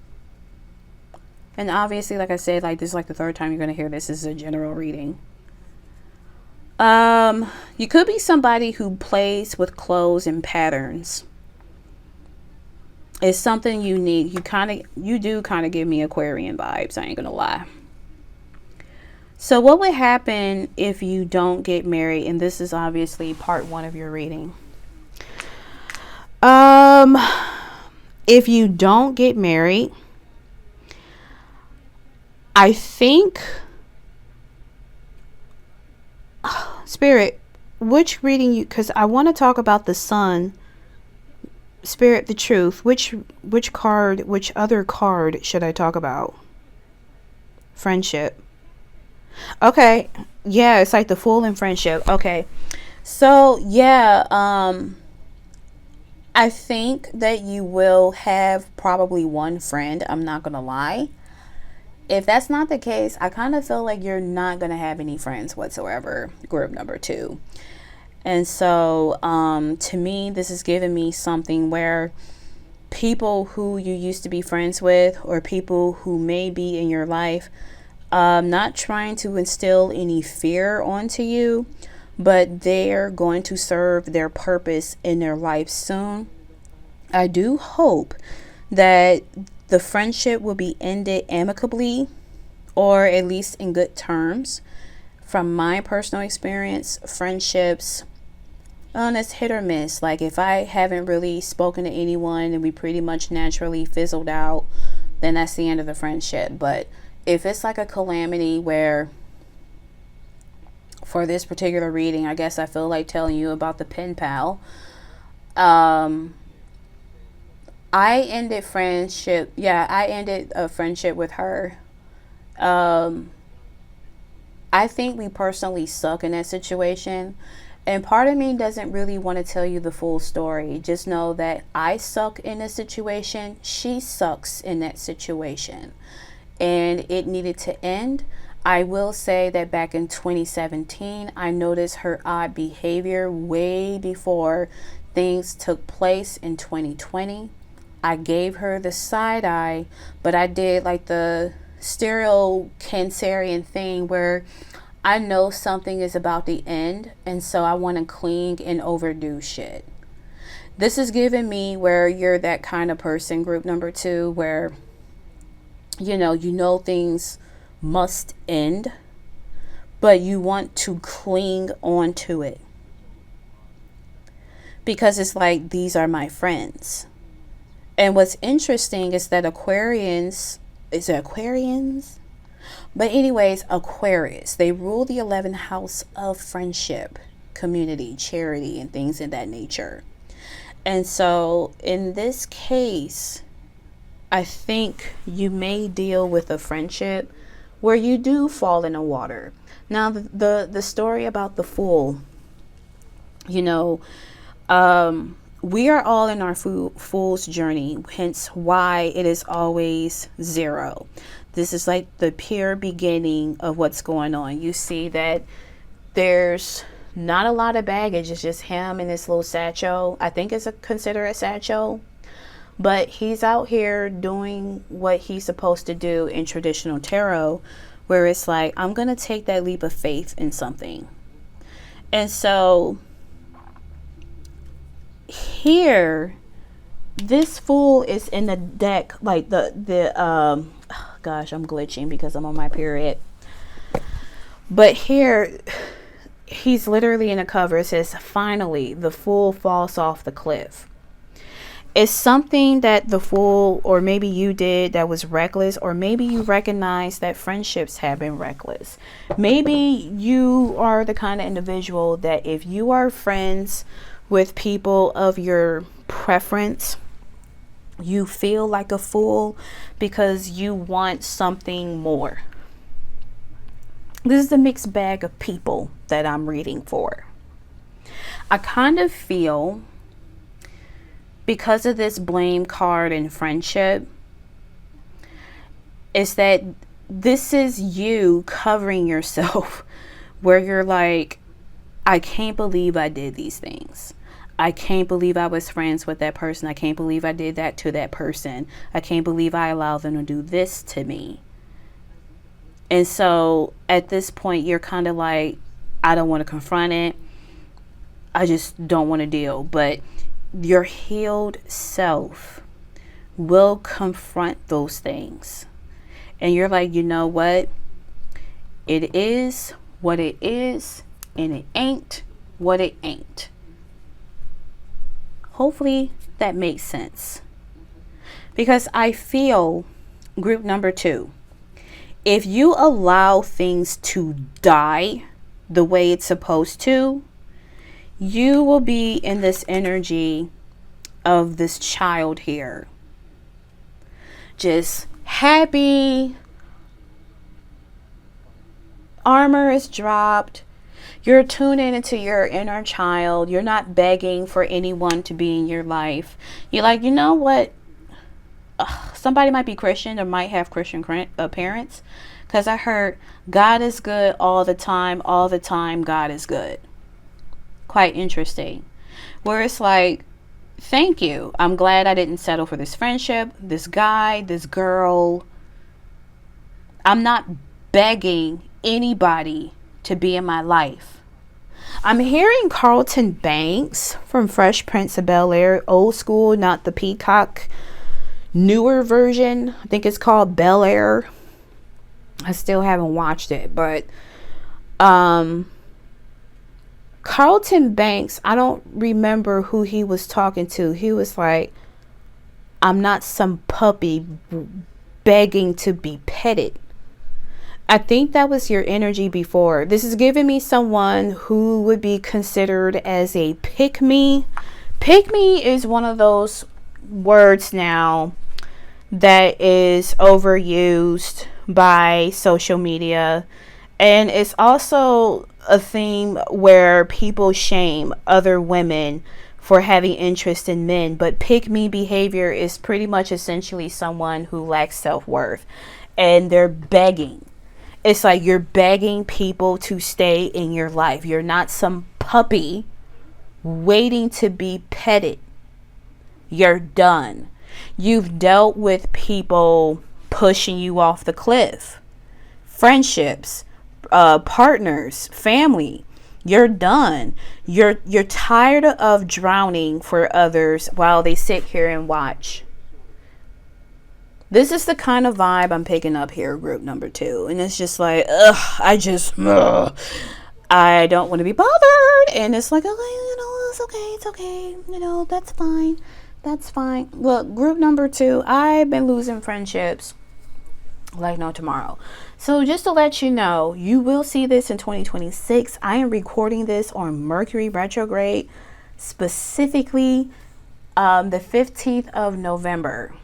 And obviously, like I said, like this is like the 3rd time you're going to hear this. This is a general reading. You could be somebody who plays with clothes and patterns. It's something you need. You do kind of give me Aquarian vibes, I ain't gonna lie. So what would happen if you don't get married? And this is obviously part 1 of your reading. If you don't get married, I think Spirit, which reading you, because I want to talk about the sun. Spirit, the truth. Which other card should I talk about? Friendship. Okay. Yeah, it's like the Fool in friendship. Okay. So, yeah, I think that you will have probably one friend. I'm not going to lie. If that's not the case, I kind of feel like you're not going to have any friends whatsoever. Group number 2. And so, to me, this is giving me something where people who you used to be friends with, or people who may be in your life, not trying to instill any fear onto you, but they're going to serve their purpose in their life soon. I do hope that the friendship will be ended amicably, or at least in good terms. From my personal experience, friendships, it's hit or miss. Like, if I haven't really spoken to anyone and we pretty much naturally fizzled out, then that's the end of the friendship. But if it's like a calamity where, for this particular reading, I guess I feel like telling you about the pen pal. I ended friendship. Yeah, I ended a friendship with her. I think we personally suck in that situation. And part of me doesn't really want to tell you the full story. Just know that I suck in this situation. She sucks in that situation. And it needed to end. I will say that back in 2017, I noticed her odd behavior way before things took place in 2020. I gave her the side eye, but I did like the stereo Cancerian thing where I know something is about to end, and so I want to cling and overdo shit. This is giving me where you're that kind of person, group number 2, where you know things must end, but you want to cling on to it because it's like, these are my friends. And what's interesting is that Aquarians, is it Aquarians? But anyways, Aquarius, they rule the 11th house of friendship, community, charity, and things of that nature. And so in this case, I think you may deal with a friendship where you do fall in the water. Now, the story about the Fool, we are all in our fool's journey, hence why it is always 0. This is like the pure beginning of what's going on. You see that there's not a lot of baggage. It's just him and this little satchel. I think it's considered a satchel. But he's out here doing what he's supposed to do in traditional tarot, where it's like, I'm going to take that leap of faith in something. And so here, this Fool is in the deck, like gosh, I'm glitching because I'm on my period. But here, he's literally in a cover. It says, finally, the Fool falls off the cliff. It's something that the Fool, or maybe you did, that was reckless, or maybe you recognize that friendships have been reckless. Maybe you are the kind of individual that if you are friends with people of your preference, you feel like a fool because you want something more. This is the mixed bag of people that I'm reading for. I kind of feel, because of this blame card in friendship, is that this is you covering yourself where you're like, I can't believe I did these things. I can't believe I was friends with that person. I can't believe I did that to that person. I can't believe I allowed them to do this to me. And so at this point, you're kind of like, I don't want to confront it. I just don't want to deal. But your healed self will confront those things. And you're like, you know what? It is what it is, and it ain't what it ain't. Hopefully that makes sense. Because I feel, group number 2, if you allow things to die the way it's supposed to, you will be in this energy of this child here. Just happy. Armor is dropped. You're tuning into your inner child. You're not begging for anyone to be in your life. You're like, you know what? Somebody might be Christian or might have Christian parents. Because I heard God is good all the time. All the time, God is good. Quite interesting. Where it's like, thank you. I'm glad I didn't settle for this friendship, this guy, this girl. I'm not begging anybody to be in my life. I'm hearing Carlton Banks from Fresh Prince of Bel-Air, old school, not the Peacock, newer version. I think it's called Bel-Air. I still haven't watched it, but Carlton Banks, I don't remember who he was talking to. He was like, I'm not some puppy begging to be petted. I think that was your energy before. This is giving me someone who would be considered as a pick-me. Pick-me is one of those words now that is overused by social media. And it's also a theme where people shame other women for having interest in men. But pick-me behavior is pretty much essentially someone who lacks self-worth. And they're begging. It's like you're begging people to stay in your life. You're not some puppy waiting to be petted. You're done. You've dealt with people pushing you off the cliff. Friendships, partners, family. You're done. You're tired of drowning for others while they sit here and watch. This is the kind of vibe I'm picking up here, group number 2. And it's just like, I don't want to be bothered. And it's like, okay, it's okay. That's fine. That's fine. Look, group number 2, I've been losing friendships like no tomorrow. So just to let you know, you will see this in 2026. I am recording this on Mercury retrograde, specifically the 15th of November.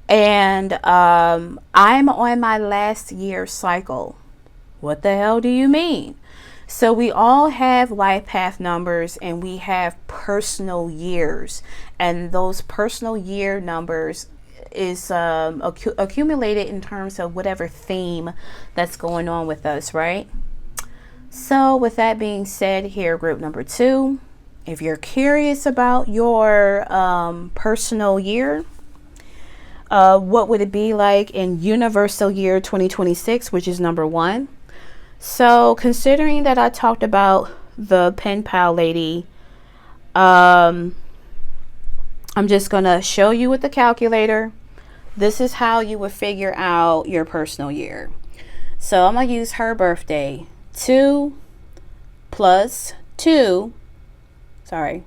And I'm on my last year cycle. What the hell do you mean? So we all have life path numbers and we have personal years. And those personal year numbers is accumulated in terms of whatever theme that's going on with us, right? So with that being said, here, group number 2, if you're curious about your personal year, what would it be like in universal year 2026, which is number 1. So considering that I talked about the pen pal lady, I'm just going to show you with the calculator. This is how you would figure out your personal year. So I'm going to use her birthday. 2 plus 2. Sorry.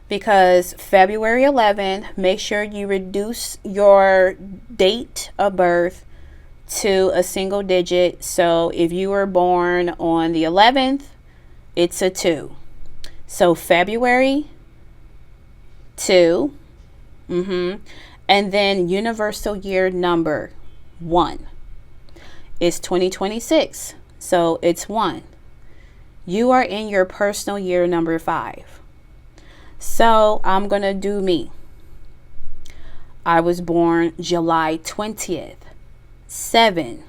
Because February 11th, make sure you reduce your date of birth to a single digit. So if you were born on the 11th, it's a 2. So February 2. And then universal year number 1 is 2026. So it's 1. You are in your personal year number 5. So I'm going to do me. I was born July 20th. 7.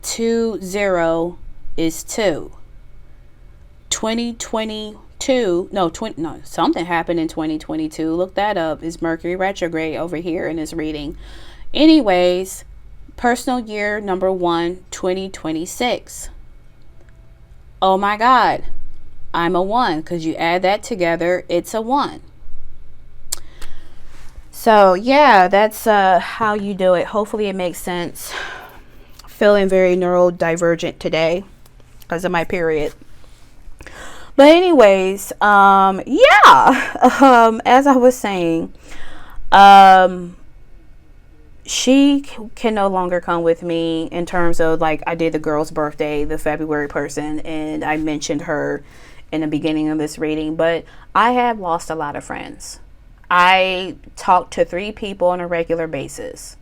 2 0 is 2. 2022. No, something happened in 2022. Look that up. It's Mercury retrograde over here in this reading. Anyways, personal year number 1, 2026. Oh my God. I'm a 1 because you add that together, it's a 1. So yeah, that's how you do it. Hopefully it makes sense. Feeling very neurodivergent today because of my period. But anyways, as I was saying, she can no longer come with me in terms of, like, I did the girl's birthday, the February person, and I mentioned her in the beginning of this reading, but I have lost a lot of friends. I talk to 3 people on a regular basis.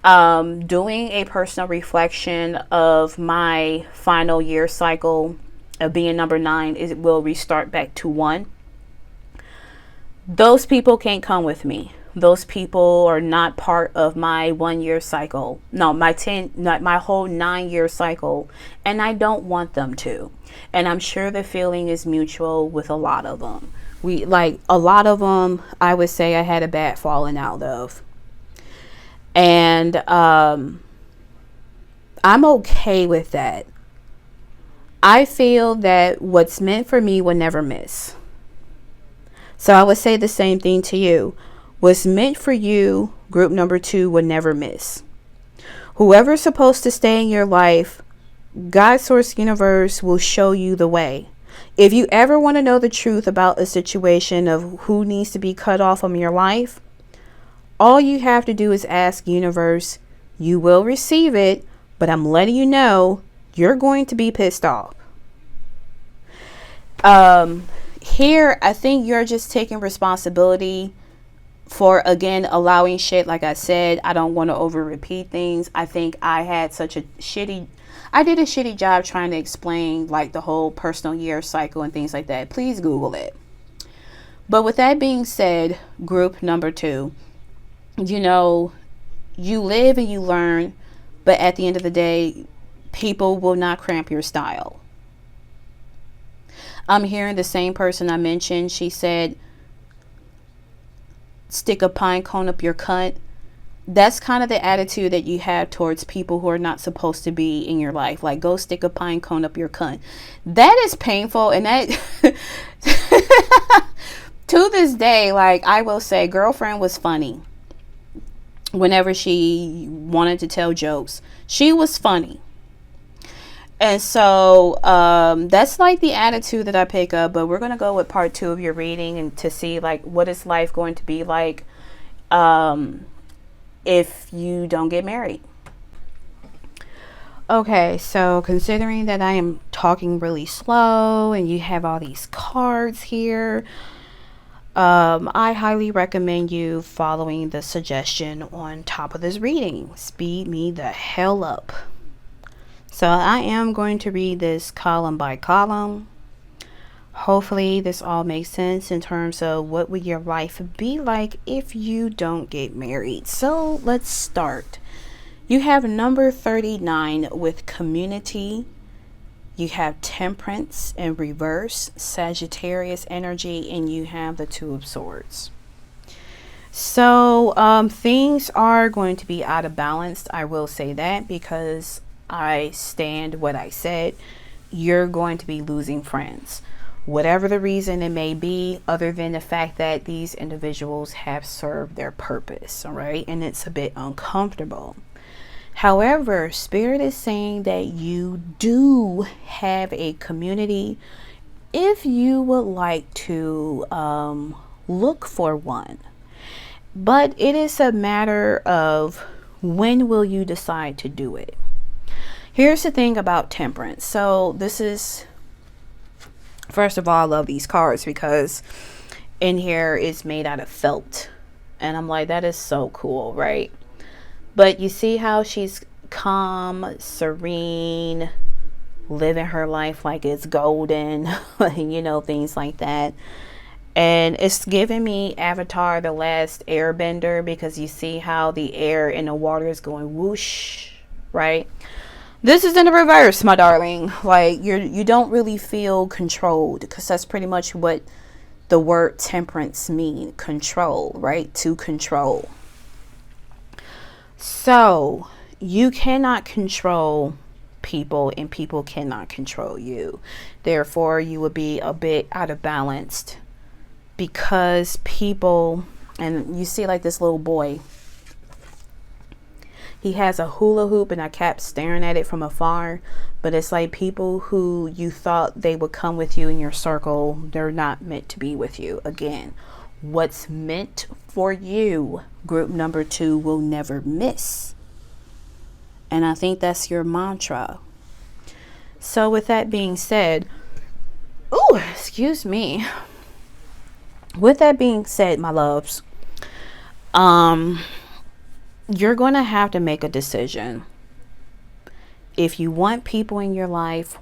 Doing a personal reflection of my final year cycle of being number 9, it will restart back to 1. Those people can't come with me. Those people are not part of my 1-year cycle. No, my whole 9-year cycle. And I don't want them to. And I'm sure the feeling is mutual with a lot of them. A lot of them, I would say I had a bad falling out of. And I'm okay with that. I feel that what's meant for me will never miss. So I would say the same thing to you. What's meant for you, group number 2, will never miss. Whoever's supposed to stay in your life, God, Source, Universe will show you the way. If you ever want to know the truth about a situation of who needs to be cut off from your life, all you have to do is ask Universe. You will receive it, but I'm letting you know you're going to be pissed off. Here, I think you're just taking responsibility for, again, allowing shit. Like I said, I don't want to over repeat things. I think I did a shitty job trying to explain, like, the whole personal year cycle and things like that. Please Google it. But with that being said, group number 2, you live and you learn, but at the end of the day, people will not cramp your style. I'm hearing the same person I mentioned. She said, stick a pine cone up your cunt. That's kind of the attitude that you have towards people who are not supposed to be in your life. Like, go stick a pine cone up your cunt. That is painful. And that to this day, like, I will say, girlfriend was funny. Whenever she wanted to tell jokes, she was funny. And so that's like the attitude that I pick up. But we're going to go with part 2 of your reading and to see, like, what is life going to be like if you don't get married. Okay, so considering that I am talking really slow and you have all these cards here, I highly recommend you following the suggestion on top of this reading. Speed me the hell up. So I am going to read this column by column. Hopefully this all makes sense in terms of what would your life be like if you don't get married. So let's start. You have number 39 with community. You have temperance in reverse, Sagittarius energy, and you have the 2 of swords. So things are going to be out of balance. I will say that because I stand what I said. You're going to be losing friends. Whatever the reason it may be, other than the fact that these individuals have served their purpose, all right? And it's a bit uncomfortable. However, Spirit is saying that you do have a community if you would like to look for one. But it is a matter of when will you decide to do it. Here's the thing about temperance. So this is, first of all, I love these cards because in here it's made out of felt. And I'm like, that is so cool, right? But you see how she's calm, serene, living her life like it's golden, things like that. And it's giving me Avatar, the Last Airbender, because you see how the air and the water is going whoosh, right? This is in the reverse, my darling. Like, you don't really feel controlled, because that's pretty much what the word temperance mean, control, right? To control. So you cannot control people and people cannot control you. Therefore, you will be a bit out of balance because people, and you see like this little boy, he has a hula hoop and I kept staring at it from afar, but it's like people who you thought they would come with you in your circle, they're not meant to be with you. Again, What's meant for you, group number 2, will never miss. And I think that's your mantra. So with that being said, excuse me. With that being said, my loves, you're going to have to make a decision. If you want people in your life,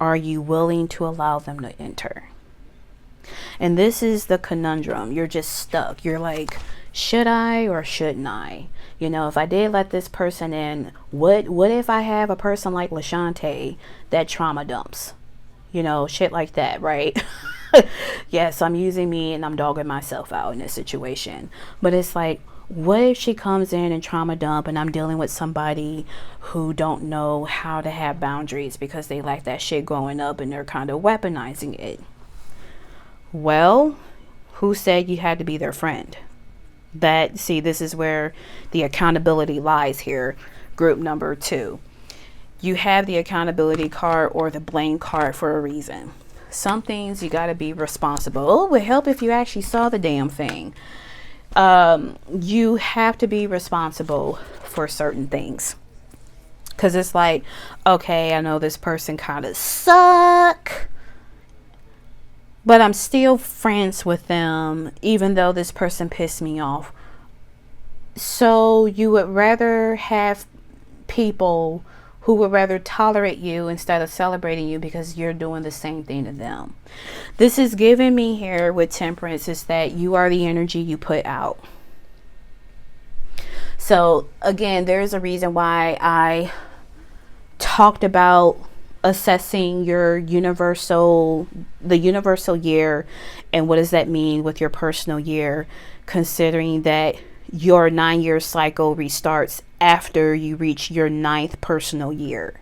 are you willing to allow them to enter? And this is the conundrum. You're just stuck. You're like, should I or shouldn't I? You know, if I did let this person in, what if I have a person like LaShante that trauma dumps? You know, shit like that, right? Yes, I'm using me and I'm dogging myself out in this situation. But it's like, what if she comes in and trauma dump and I'm dealing with somebody who don't know how to have boundaries because they like that shit growing up and they're kind of weaponizing it? Well, who said you had to be their friend? See, this is where the accountability lies here, group number 2. You have the accountability card or the blame card for a reason. Some things you got to be responsible. Oh, it would help if you actually saw the damn thing. You have to be responsible for certain things. Because it's like, okay, I know this person kind of suck, but I'm still friends with them, even though this person pissed me off. So you would rather have people who would rather tolerate you instead of celebrating you because you're doing the same thing to them. This is giving me here with Temperance is that you are the energy you put out. So again, there's a reason why I talked about assessing the universal year and what does that mean with your personal year, considering that your 9-year cycle restarts after you reach your 9th personal year.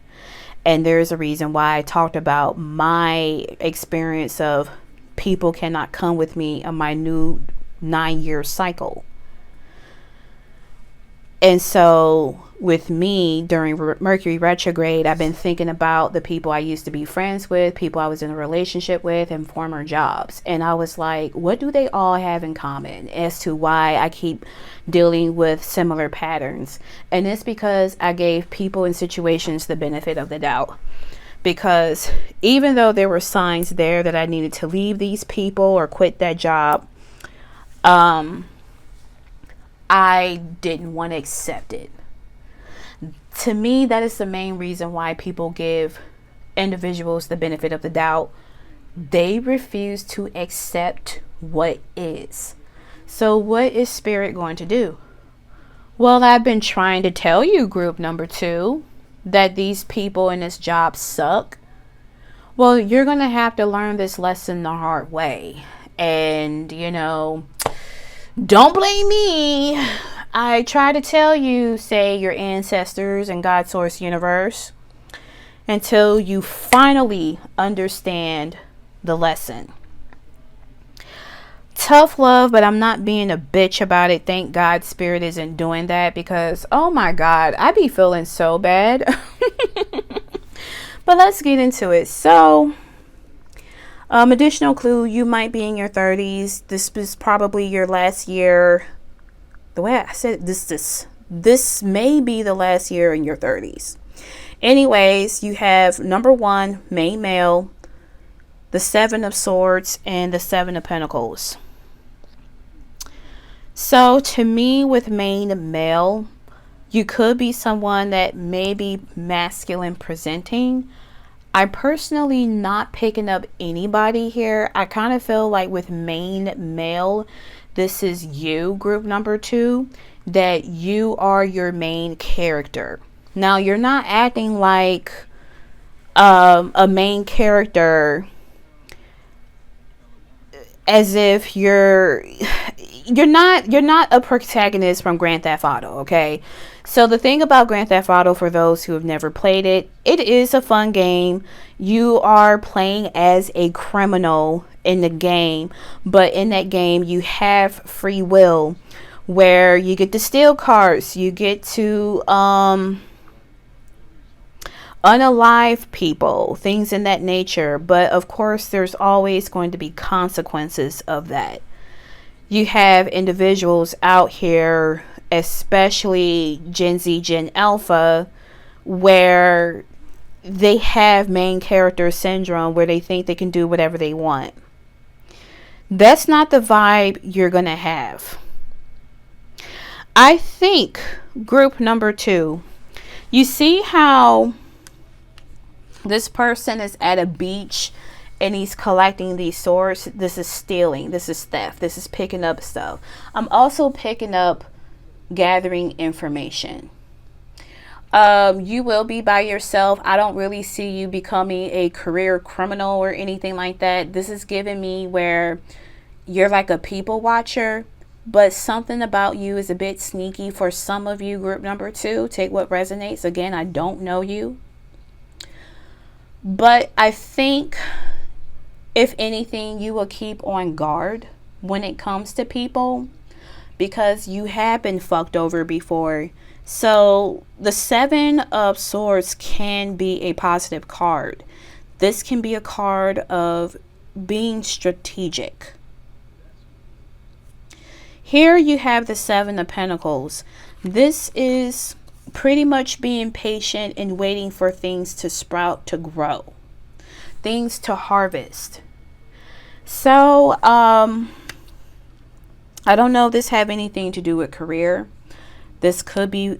And there's a reason why I talked about my experience of people cannot come with me on my new 9-year cycle. And so with me during Mercury retrograde, I've been thinking about the people I used to be friends with, people I was in a relationship with, and former jobs. And I was like, what do they all have in common as to why I keep dealing with similar patterns? And it's because I gave people in situations the benefit of the doubt. Because even though there were signs there that I needed to leave these people or quit that job, I didn't want to accept it. To me, that is the main reason why people give individuals the benefit of the doubt. They refuse to accept what is. So what is Spirit going to do? Well, I've been trying to tell you, group number 2, that these people in this job suck. Well, you're going to have to learn this lesson the hard way. And, you know, don't blame me. I try to tell you, say your ancestors and God Source Universe, until you finally understand the lesson. Tough love, but I'm not being a bitch about it. Thank God Spirit isn't doing that, because oh my God, I be feeling so bad. But let's get into it. So additional clue, you might be in your 30s. This is probably your last year. The way I said this may be the last year in your 30s. Anyways, you have number 1, main male, the 7 of Swords, and the 7 of Pentacles. So to me, with main male, you could be someone that may be masculine presenting. I'm personally not picking up anybody here. I kind of feel like with main male, this is you, group number 2, that you are your main character. Now, you're not acting like a main character as if you're not a protagonist from Grand Theft Auto, okay? So the thing about Grand Theft Auto, for those who have never played it, it is a fun game. You are playing as a criminal in the game, but in that game you have free will, where you get to steal cars, you get to unalive people, things in that nature. But of course, there's always going to be consequences of that. You have individuals out here, especially Gen Z, Gen Alpha, where they have main character syndrome, where they think they can do whatever they want. That's not the vibe you're going to have. I think group number 2, you see how this person is at a beach and he's collecting these swords. This is stealing. This is theft. This is picking up stuff. I'm also picking up gathering information. You will be by yourself. I don't really see you becoming a career criminal or anything like that. This is giving me where you're like a people watcher, but something about you is a bit sneaky for some of you. Group number 2, take what resonates. Again, I don't know you, but I think if anything, you will keep on guard when it comes to people, because you have been fucked over before. So the 7 of Swords can be a positive card. This can be a card of being strategic. Here you have the 7 of Pentacles. This is pretty much being patient and waiting for things to sprout, to grow, things to harvest. So I don't know if this have anything to do with career. This could be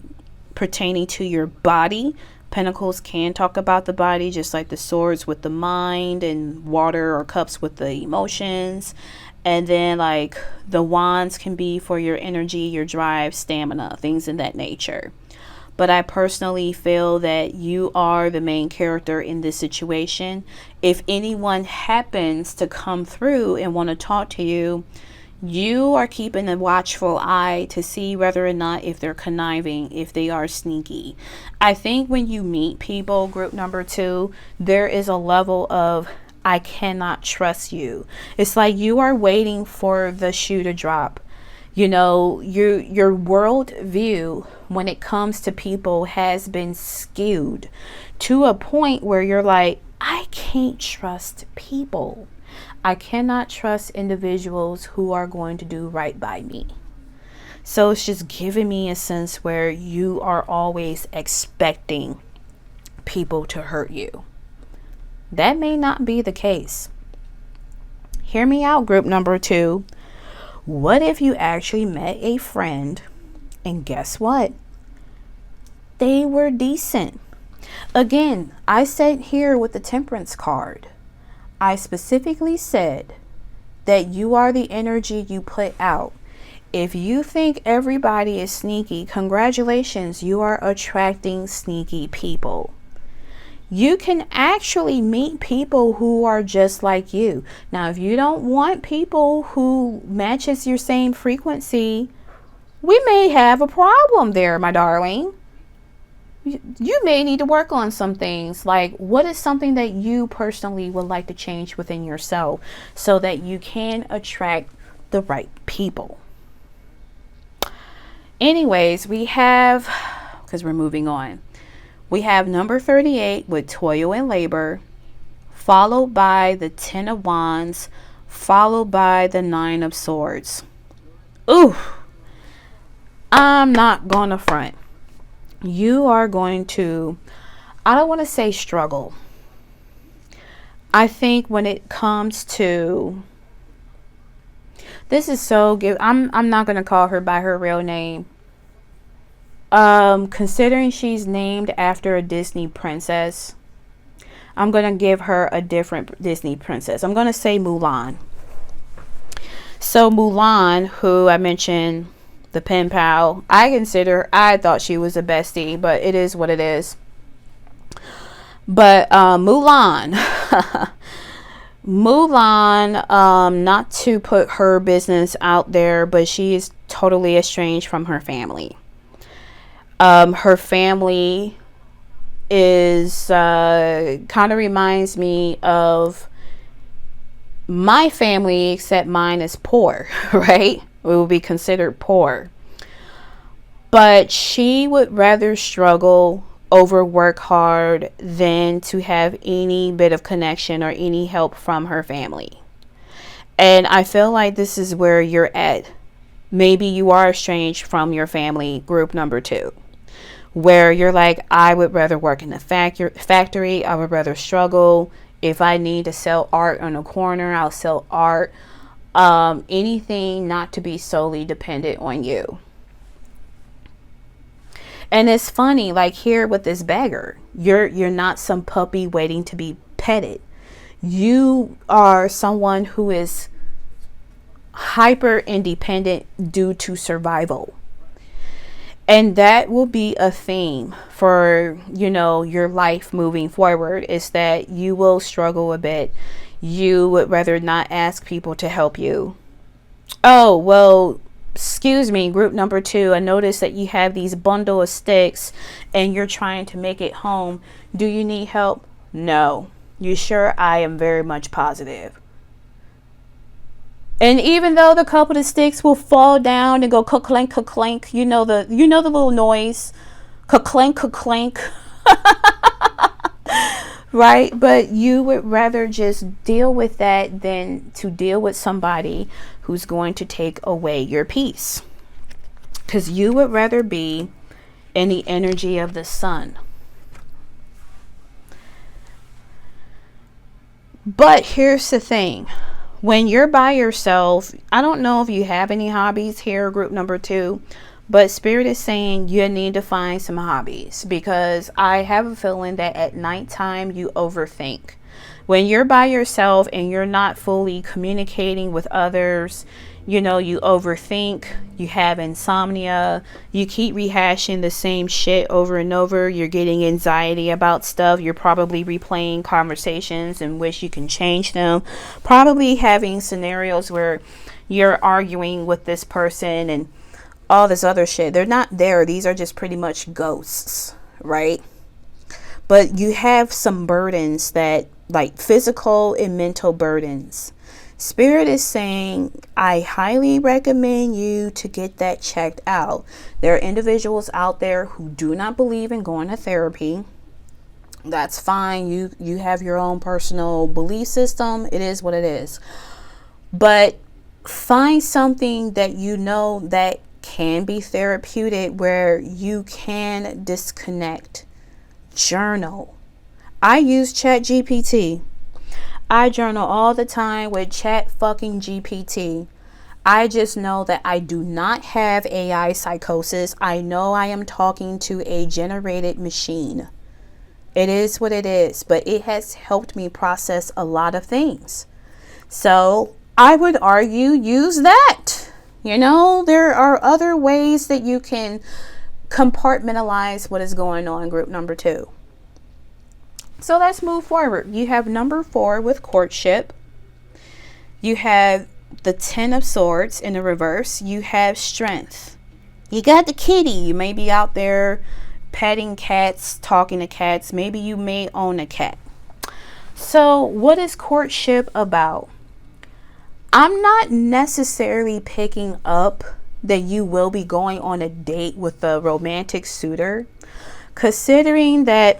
pertaining to your body. Pentacles can talk about the body, just like the Swords with the mind, and water or cups with the emotions. And then like the Wands can be for your energy, your drive, stamina, things in that nature. But I personally feel that you are the main character in this situation. If anyone happens to come through and want to talk to you, you are keeping a watchful eye to see whether or not if they're conniving, if they are sneaky. I think when you meet people, group number 2, there is a level of I cannot trust you. It's like you are waiting for the shoe to drop. You know, your world view when it comes to people has been skewed to a point where you're like, I can't trust people. I cannot trust individuals who are going to do right by me. So it's just giving me a sense where you are always expecting people to hurt you. That may not be the case. Hear me out, group number 2. What if you actually met a friend and guess what? They were decent. Again, I said here with the Temperance card, I specifically said that you are the energy you put out. If you think everybody is sneaky, congratulations, you are attracting sneaky people. You can actually meet people who are just like you. Now, if you don't want people who matches your same frequency, we may have a problem there, my darling. You may need to work on some things. Like, what is something that you personally would like to change within yourself so that you can attract the right people? Anyways, we have, because we're moving on, we have number 38 with toil and labor, followed by the 10 of Wands, followed by the 9 of Swords. Ooh, I'm not gonna front. You are going to, I don't want to say struggle. I think when it comes to, this is so good. I'm not going to call her by her real name. Considering she's named after a Disney princess, I'm going to give her a different Disney princess. I'm going to say Mulan. So Mulan, who I mentioned, the pen pal, I thought she was a bestie, but it is what it is. But Mulan, not to put her business out there, but she is totally estranged from her family. Her family is kind of reminds me of my family, except mine is poor, right? We will be considered poor. But she would rather struggle, overwork hard, than to have any bit of connection or any help from her family. And I feel like this is where you're at. Maybe you are estranged from your family, group number 2, where you're like, I would rather work in the factory. I would rather struggle. If I need to sell art on a corner, I'll sell art. Anything not to be solely dependent on you. And it's funny, like here with this beggar, you're not some puppy waiting to be petted. You are someone who is hyper independent due to survival. And that will be a theme for, your life moving forward, is that you will struggle a bit. You would rather not ask people to help you. Oh, well, excuse me, group number 2, I noticed that you have these bundle of sticks and you're trying to make it home. Do you need help? No. You sure? I am very much positive. And even though the couple of sticks will fall down and go ka-clank, ka-clank, you know the little noise, ka-clank, ka-clank, right? But you would rather just deal with that than to deal with somebody who's going to take away your peace. Because you would rather be in the energy of the sun. But here's the thing. When you're by yourself, I don't know if you have any hobbies here, group number 2, but Spirit is saying you need to find some hobbies, because I have a feeling that at nighttime you overthink. When you're by yourself and you're not fully communicating with others, you overthink, you have insomnia, you keep rehashing the same shit over and over, you're getting anxiety about stuff, you're probably replaying conversations and wish you can change them, probably having scenarios where you're arguing with this person and all this other shit. They're not there. These are just pretty much ghosts, right? But you have some burdens, that like physical and mental burdens. Spirit is saying, I highly recommend you to get that checked out. There are individuals out there who do not believe in going to therapy. That's fine. You have your own personal belief system. It is what it is. But find something that that can be therapeutic, where you can disconnect. Journal. I use ChatGPT. I journal all the time with Chat fucking GPT. I just know that I do not have AI psychosis. I know I am talking to a generated machine. It is what it is, but it has helped me process a lot of things. So I would argue use that. There are other ways that you can compartmentalize what is going on, group number 2. So let's move forward. You have number 4 with courtship. You have the 10 of swords in the reverse. You have strength. You got the kitty. You may be out there petting cats, talking to cats. Maybe you may own a cat. So what is courtship about? I'm not necessarily picking up that you will be going on a date with a romantic suitor, considering that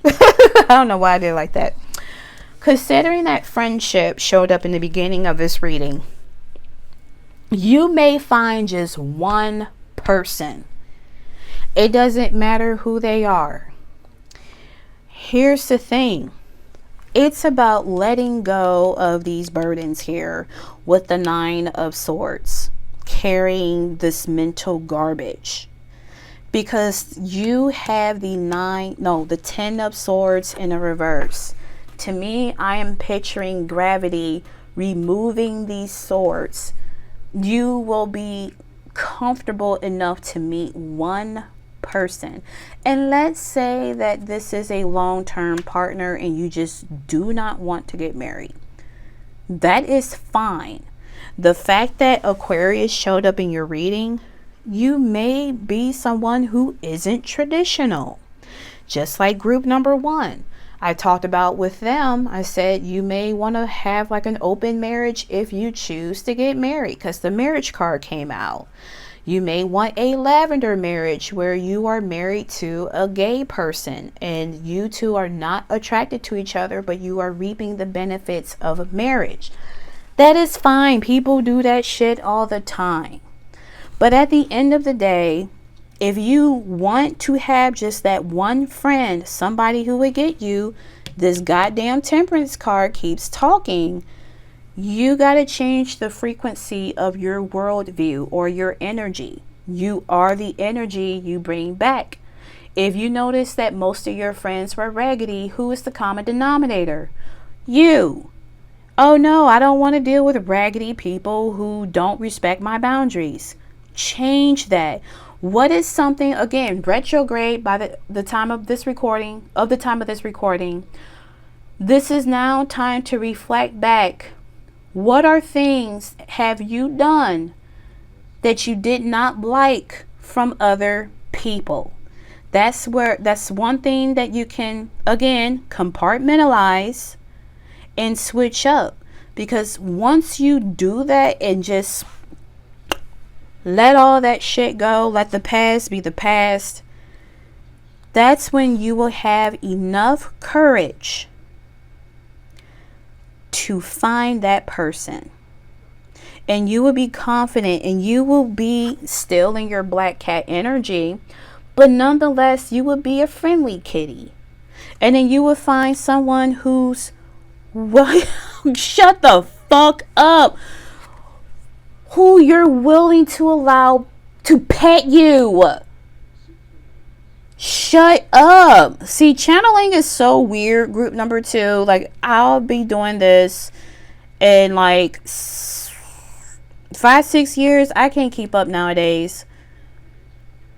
I don't know why I did like that. Considering that friendship showed up in the beginning of this reading, you may find just one person. It doesn't matter who they are. Here's the thing. It's about letting go of these burdens here with the 9 of swords, carrying this mental garbage. Because you have the 10 of swords in a reverse. To me, I am picturing gravity removing these swords. You will be comfortable enough to meet one person. And let's say that this is a long-term partner and you just do not want to get married. That is fine. The fact that Aquarius showed up in your reading, you may be someone who isn't traditional. Just like group number 1. I talked about with them, I said you may want to have like an open marriage if you choose to get married, because the marriage card came out. You may want a lavender marriage where you are married to a gay person and you two are not attracted to each other, but you are reaping the benefits of a marriage. That is fine. People do that shit all the time. But at the end of the day, if you want to have just that one friend, somebody who would get you, this goddamn temperance card keeps talking, you got to change the frequency of your worldview or your energy. You are the energy you bring back. If you notice that most of your friends were raggedy, who is the common denominator? You. Oh no, I don't want to deal with raggedy people who don't respect my boundaries. Change that. What is something, again, retrograde by the time of this recording, this is now time to reflect back. What are things have you done that you did not like from other people? That's one thing that you can, again, compartmentalize and switch up. Because once you do that and just let all that shit go, let the past be the past, that's when you will have enough courage to find that person. And you will be confident and you will be still in your black cat energy, but nonetheless, you will be a friendly kitty. And then you will find someone who's, well, shut the fuck up, who you're willing to allow to pet you. Shut up. See, channeling is so weird. Group number 2, like, I'll be doing this in like 5-6 years. I can't keep up nowadays.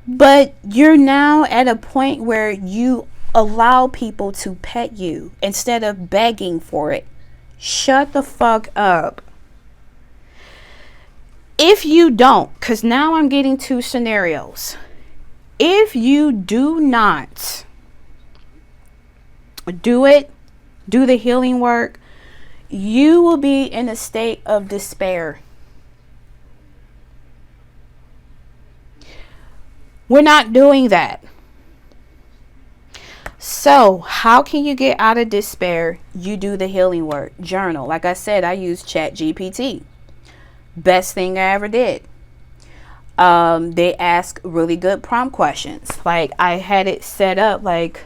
But you're now at a point where you allow people to pet you instead of begging for it. Shut the fuck up. If you don't, because now I'm getting 2 scenarios. If you do not do the healing work, you will be in a state of despair. We're not doing that. So how can you get out of despair? You do the healing work. Journal. Like I said, I use ChatGPT. Best thing I ever did. They ask really good prompt questions. Like, I had it set up like,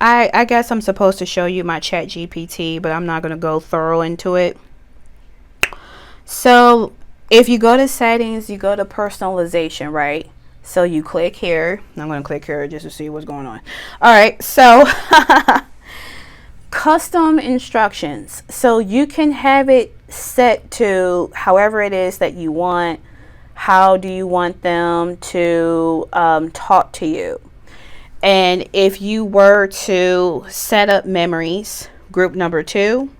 I guess I'm supposed to show you my ChatGPT, but I'm not going to go thorough into it. So if you go to settings, you go to personalization, right? So you click here. I'm going to click here just to see what's going on. All right. So custom instructions. So you can have it set to however it is that you want. How do you want them to talk to you? And if you were to set up memories, group number 2,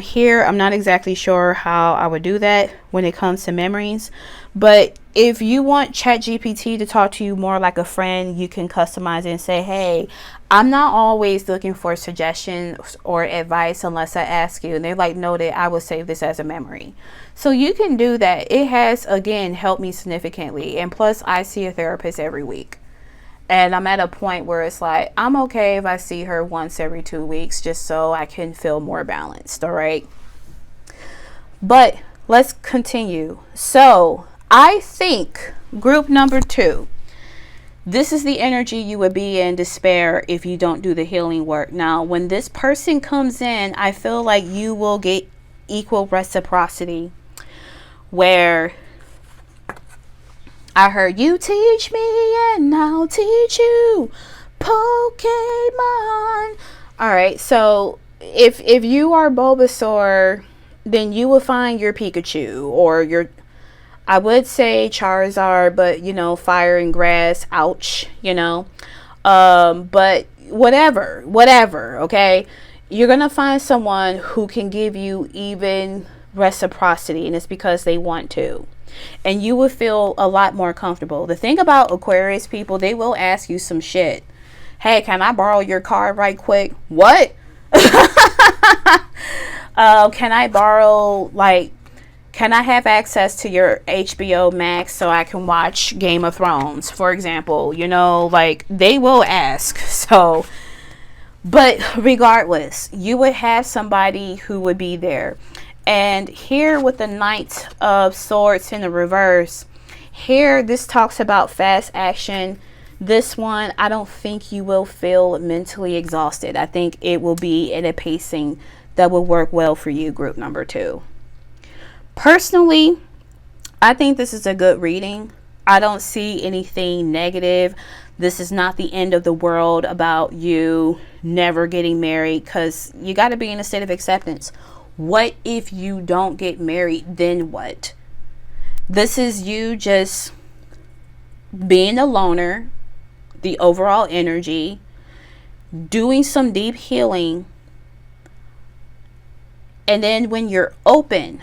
here I'm not exactly sure how I would do that when it comes to memories, but if you want ChatGPT to talk to you more like a friend, you can customize it and say, hey, I'm not always looking for suggestions or advice unless I ask you. And they're like, noted, I will save this as a memory. So you can do that. It has, again, helped me significantly. And plus, I see a therapist every week. And I'm at a point where it's like, I'm okay if I see her once every 2 weeks, just so I can feel more balanced. All right. But let's continue. So I think group number 2, this is the energy you would be in despair if you don't do the healing work. Now, when this person comes in, I feel like you will get equal reciprocity, where I heard you teach me and I'll teach you Pokemon. All right, so if you are Bulbasaur, then you will find your Pikachu, or your, I would say Charizard, but you know, fire and grass, ouch, you know. But whatever, okay? You're going to find someone who can give you even reciprocity, and it's because they want to. And you will feel a lot more comfortable. The thing about Aquarius people, they will ask you some shit. Hey, can I borrow your car right quick? What? Can I borrow, like, Can I have access to your HBO Max so I can watch Game of Thrones, for example? You know, like they will ask. So, but regardless, you would have somebody who would be there. And here with the Knight of Swords in the reverse, here this talks about fast action. This one, I don't think you will feel mentally exhausted. I think it will be at a pacing that will work well for you, group number 2. Personally, I think this is a good reading. I don't see anything negative. This is not the end of the world about you never getting married, because you got to be in a state of acceptance. What if you don't get married? Then what? This is you just being a loner, the overall energy, doing some deep healing. And then when you're open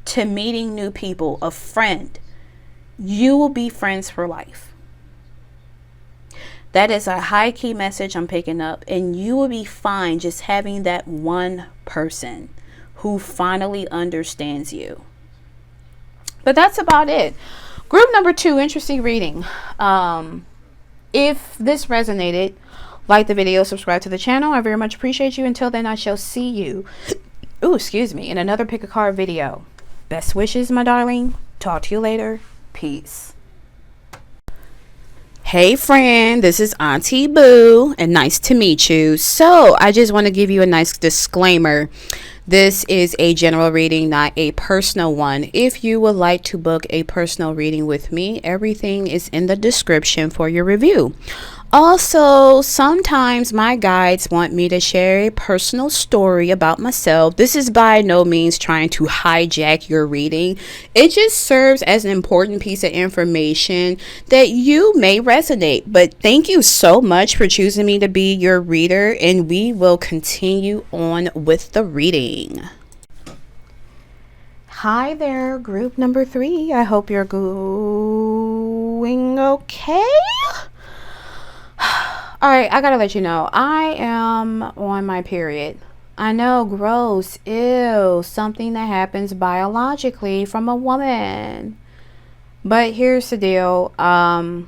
to meeting new people, a friend, you will be friends for life. That is a high key message I'm picking up, and you will be fine just having that one person who finally understands you. But that's about it. Group number 2, interesting reading. If this resonated, like the video, subscribe to the channel. I very much appreciate you. Until then, I shall see you, in another pick a card video. Best wishes, my darling. Talk to you later. Peace. Hey friend, this is Auntie Boo, and nice to meet you. So I just want to give you a nice disclaimer. This is a general reading, not a personal one. If you would like to book a personal reading with me, everything is in the description for your review. Also, sometimes my guides want me to share a personal story about myself. This is by no means trying to hijack your reading. It just serves as an important piece of information that you may resonate. But thank you so much for choosing me to be your reader, and we will continue on with the reading. Hi there, group number 3. I hope you're going okay. All right, I gotta let you know, I am on my period. I know, gross, ew, something that happens biologically from a woman. But here's the deal. My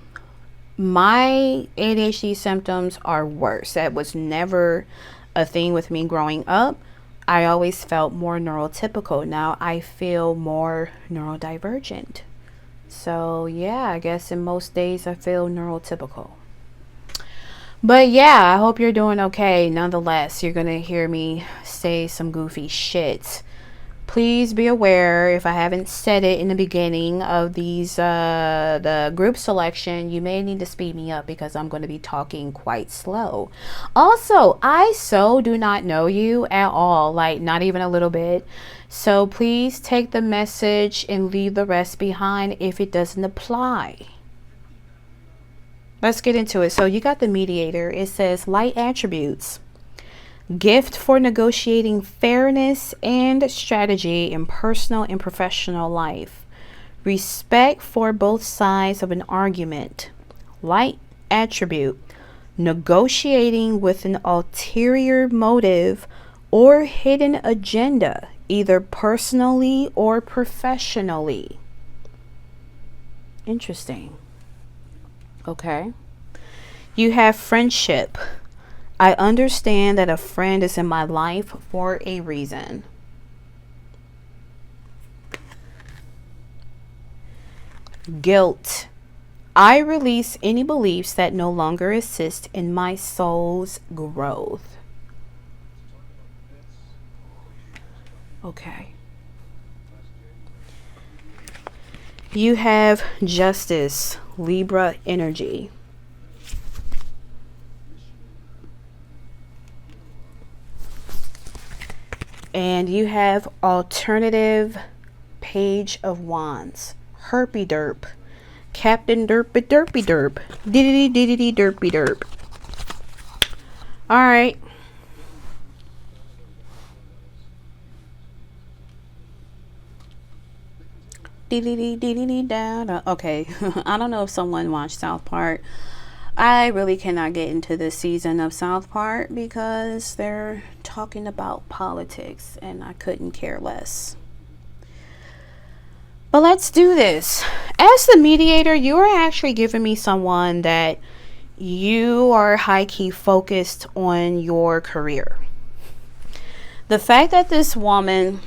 ADHD symptoms are worse. That was never a thing with me growing up. I always felt more neurotypical. Now I feel more neurodivergent. So yeah, I guess in most days I feel neurotypical. But yeah, I hope you're doing okay. Nonetheless, you're going to hear me say some goofy shit. Please be aware, if I haven't said it in the beginning of these, the group selection, you may need to speed me up because I'm going to be talking quite slow. Also, I so do not know you at all, like not even a little bit. So please take the message and leave the rest behind if it doesn't apply. Let's get into it. So you got the mediator. It says light attributes. Gift for negotiating fairness and strategy in personal and professional life. Respect for both sides of an argument. Light attribute. Negotiating with an ulterior motive or hidden agenda, either personally or professionally. Interesting. Okay. You have friendship. I understand that a friend is in my life for a reason. Guilt. I release any beliefs that no longer assist in my soul's growth. Okay. You have justice, Libra energy. And you have alternative, Page of Wands, Herpy Derp, Captain Derpy Derpy Derp, Diddity Diddity Derpy Derp. All right. Okay. I don't know if someone watched South Park. I really cannot get into this season of South Park because they're talking about politics and I couldn't care less. But let's do this. As the mediator, you are actually giving me someone that you are high-key focused on your career. The fact that this woman,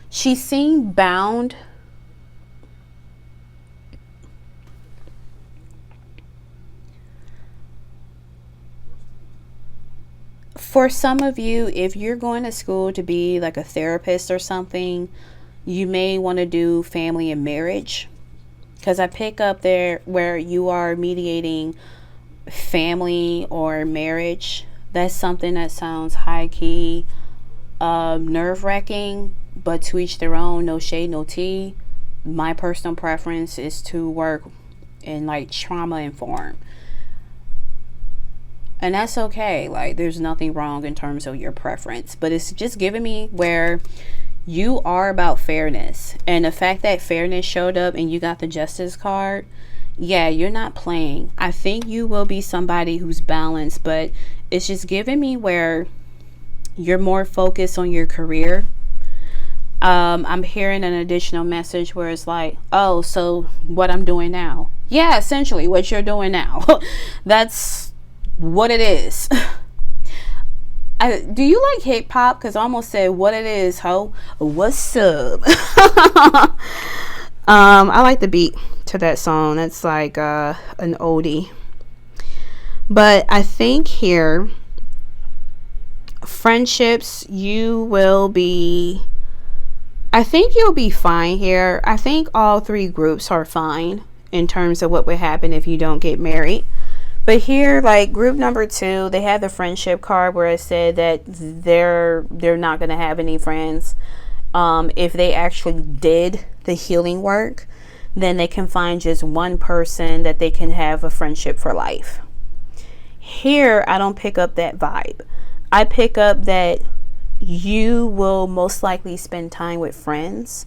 she seemed bound for some of you, if you're going to school to be like a therapist or something, you may want to do family and marriage, because I pick up there where you are mediating family or marriage. That's something that sounds high key nerve-wracking, but to each their own. No shade, no tea. My personal preference is to work in like trauma informed, and that's okay. Like, there's nothing wrong in terms of your preference, but it's just giving me where you are about fairness. And the fact that fairness showed up and you got the justice card, yeah, you're not playing. I think you will be somebody who's balanced, but it's just giving me where you're more focused on your career. I'm hearing an additional message where it's like, oh, so what I'm doing now. Yeah, essentially what you're doing now. That's what it is. Do you like hip hop? Because I almost said what it is, ho. What's up? I like the beat to that song. That's like an oldie. But I think here, friendships, I think you'll be fine here. I think all three groups are fine in terms of what would happen if you don't get married. But here, like group number 2, they have the friendship card where it said that they're not going to have any friends. If they actually did the healing work, then they can find just one person that they can have a friendship for life. Here, I don't pick up that vibe. I pick up that you will most likely spend time with friends.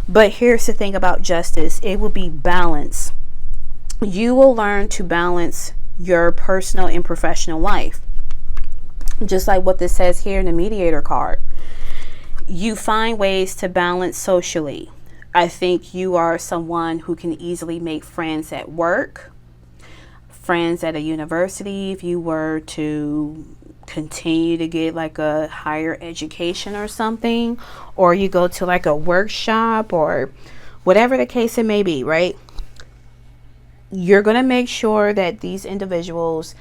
But here's the thing about justice. It will be balance. You will learn to balance your personal and professional life. Just like what this says here in the mediator card. You find ways to balance socially. I think you are someone who can easily make friends at work, friends at a university, if you were to continue to get like a higher education or something, or you go to like a workshop or whatever the case it may be, right? You're going to make sure that these individuals,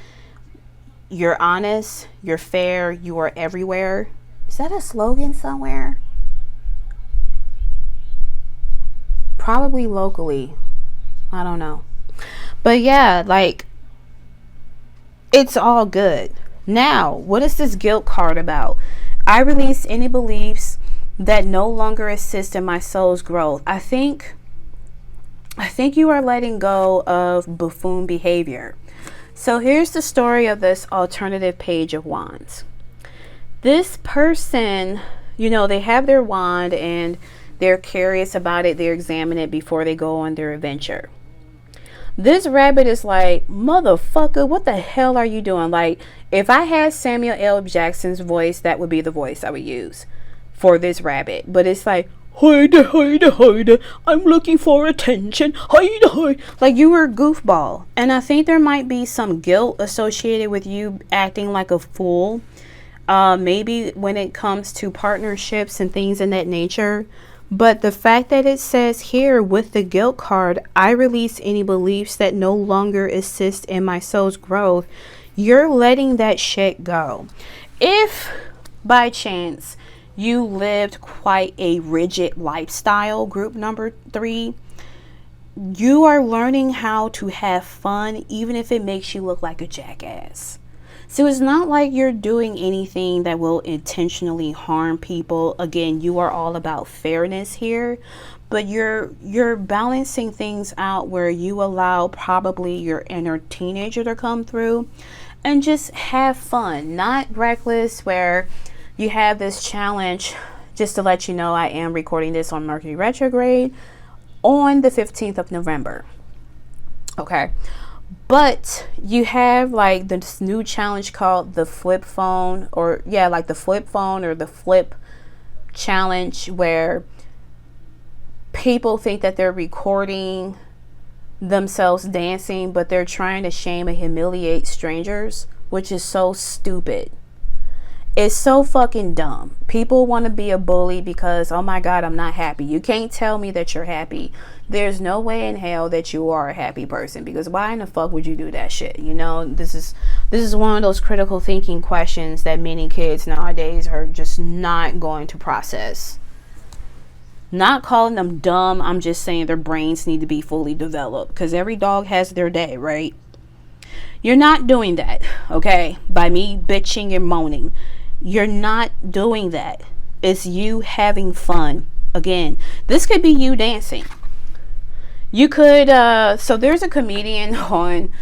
you're honest, you're fair, you are everywhere. Is that a slogan somewhere? Probably locally. I don't know. But yeah, like, it's all good. Now, what is this guilt card about? I release any beliefs that no longer assist in my soul's growth. I think you are letting go of buffoon behavior. So here's the story of this alternative page of wands. This person, they have their wand and they're curious about it. They examine it before they go on their adventure. This rabbit is like, motherfucker, what the hell are you doing? Like, if I had Samuel L. Jackson's voice, that would be the voice I would use for this rabbit. But it's like, hide, hide, hide. I'm looking for attention. Hide, hide. Like, you were a goofball. And I think there might be some guilt associated with you acting like a fool. Maybe when it comes to partnerships and things in that nature. But the fact that it says here with the guilt card, I release any beliefs that no longer assist in my soul's growth. You're letting that shit go. If by chance you lived quite a rigid lifestyle, group number 3, you are learning how to have fun, even if it makes you look like a jackass. So it's not like you're doing anything that will intentionally harm people. Again, you are all about fairness here, but you're balancing things out where you allow probably your inner teenager to come through and just have fun, not reckless, where you have this challenge. Just to let you know, I am recording this on Mercury retrograde on the 15th of November. Okay. But you have like this new challenge called the flip phone, or yeah, like the flip phone or the flip challenge, where people think that they're recording themselves dancing, but they're trying to shame and humiliate strangers, which is so stupid. It's so fucking dumb. People want to be a bully because, oh my God, I'm not happy. You can't tell me that you're happy. There's no way in hell that you are a happy person, because why in the fuck would you do that shit? You know, this is one of those critical thinking questions that many kids nowadays are just not going to process. Not calling them dumb, I'm just saying their brains need to be fully developed, because every dog has their day, right? You're not doing that, okay? By me bitching and moaning. You're not doing that. It's you having fun. Again, this could be you dancing. You could, so there's a comedian on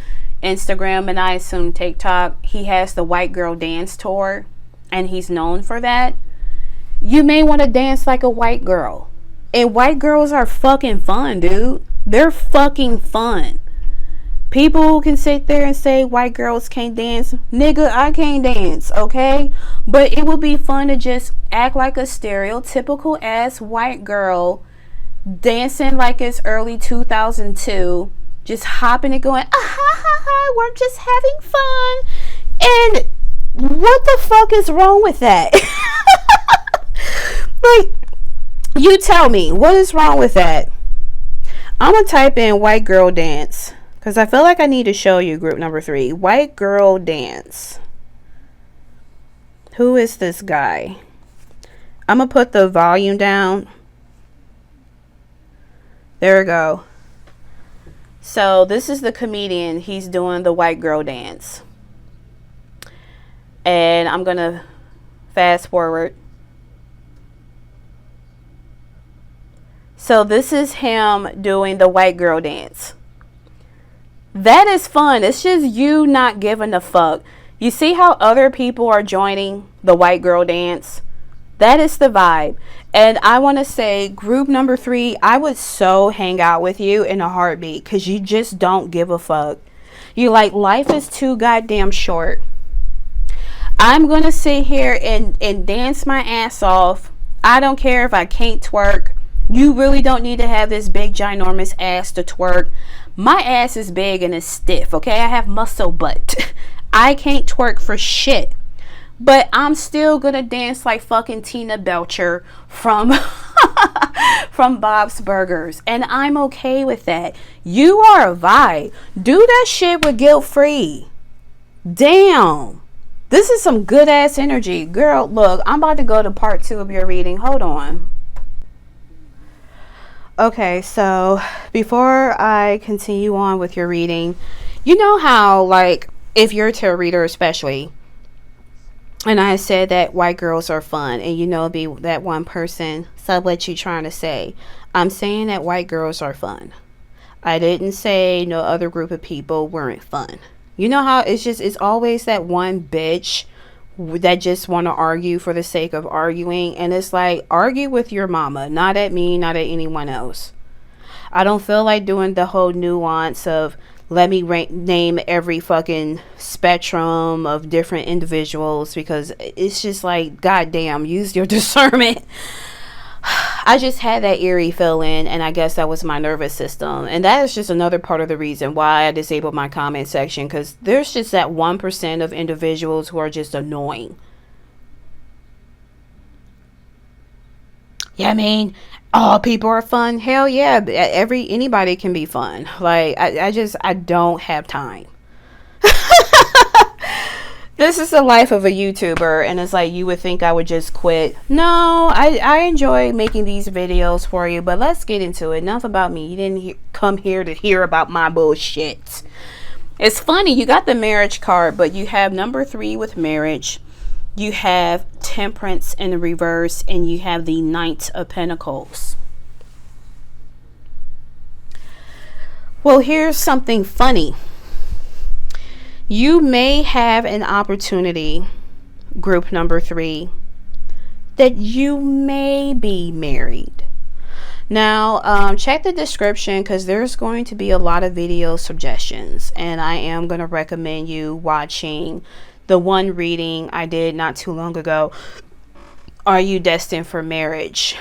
Instagram and I assume TikTok. He has the White Girl Dance Tour, and he's known for that. You may want to dance like a white girl. And white girls are fucking fun, dude. They're fucking fun. People can sit there and say white girls can't dance. Nigga, I can't dance, okay? But it would be fun to just act like a stereotypical ass white girl, dancing like it's early 2002, just hopping and going, ah ha ha ha, we're just having fun. And what the fuck is wrong with that? Like, you tell me, what is wrong with that? I'm gonna type in white girl dance, because I feel like I need to show you group number 3. White girl dance. Who is this guy? I'm going to put the volume down. There we go. So this is the comedian. He's doing the white girl dance. And I'm going to fast forward. So this is him doing the white girl dance. That is fun. It's just you not giving a fuck. You see how other people are joining the white girl dance? That is the vibe. And I want to say, group number 3, I would so hang out with you in a heartbeat, because you just don't give a fuck. You like, life is too goddamn short. I'm going to sit here and dance my ass off. I don't care if I can't twerk. You really don't need to have this big ginormous ass to twerk. My ass is big and it's stiff, okay? I have muscle butt. I can't twerk for shit. But I'm still gonna dance like fucking Tina Belcher from from Bob's Burgers. And I'm okay with that. You are a vibe. Do that shit with guilt free. Damn. This is some good ass energy. Girl, look, I'm about to go to part 2 of your reading. Hold on. Okay, so before I continue on with your reading, you know how, like, if you're a tarot reader especially, and I said that white girls are fun, and you know, be that one person, so what you trying to say? I'm saying that white girls are fun. I didn't say no other group of people weren't fun. You know how it's always that one bitch that just want to argue for the sake of arguing, and it's like, argue with your mama, not at me, not at anyone else. I don't feel like doing the whole nuance of let me name every fucking spectrum of different individuals, because it's just like, goddamn, use your discernment. I just had that eerie feeling, and I guess that was my nervous system. And that is just another part of the reason why I disabled my comment section, because there's just that 1% of individuals who are just annoying. Yeah, I mean, all people are fun. Hell yeah, anybody can be fun. Like, I don't have time. This is the life of a YouTuber, and it's like, you would think I would just quit. No, I enjoy making these videos for you, but let's get into it. Enough about me. You didn't come here to hear about my bullshit. It's funny, you got the marriage card, but you have number 3 with marriage. You have temperance in the reverse, and you have the Knight of Pentacles. Well, here's something funny. You may have an opportunity, group number 3, that you may be married. Now, check the description because there's going to be a lot of video suggestions, and I am going to recommend you watching the one reading I did not too long ago. Are you destined for marriage?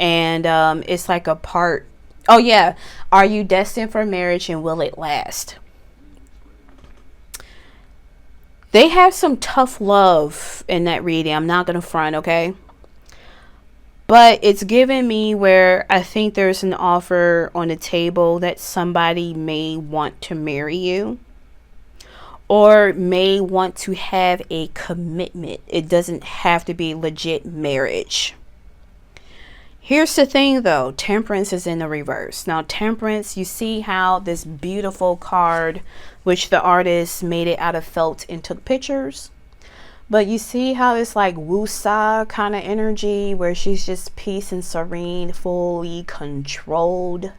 And it's like a part. Oh yeah, are you destined for marriage and will it last? They have some tough love in that reading. I'm not going to front, okay? But it's given me where I think there's an offer on the table that somebody may want to marry you or may want to have a commitment. It doesn't have to be legit marriage. Here's the thing though, Temperance is in the reverse. Now Temperance, you see how this beautiful card, which the artist made it out of felt and took pictures? But you see how it's like wusa kind of energy where she's just peace and serene, fully controlled.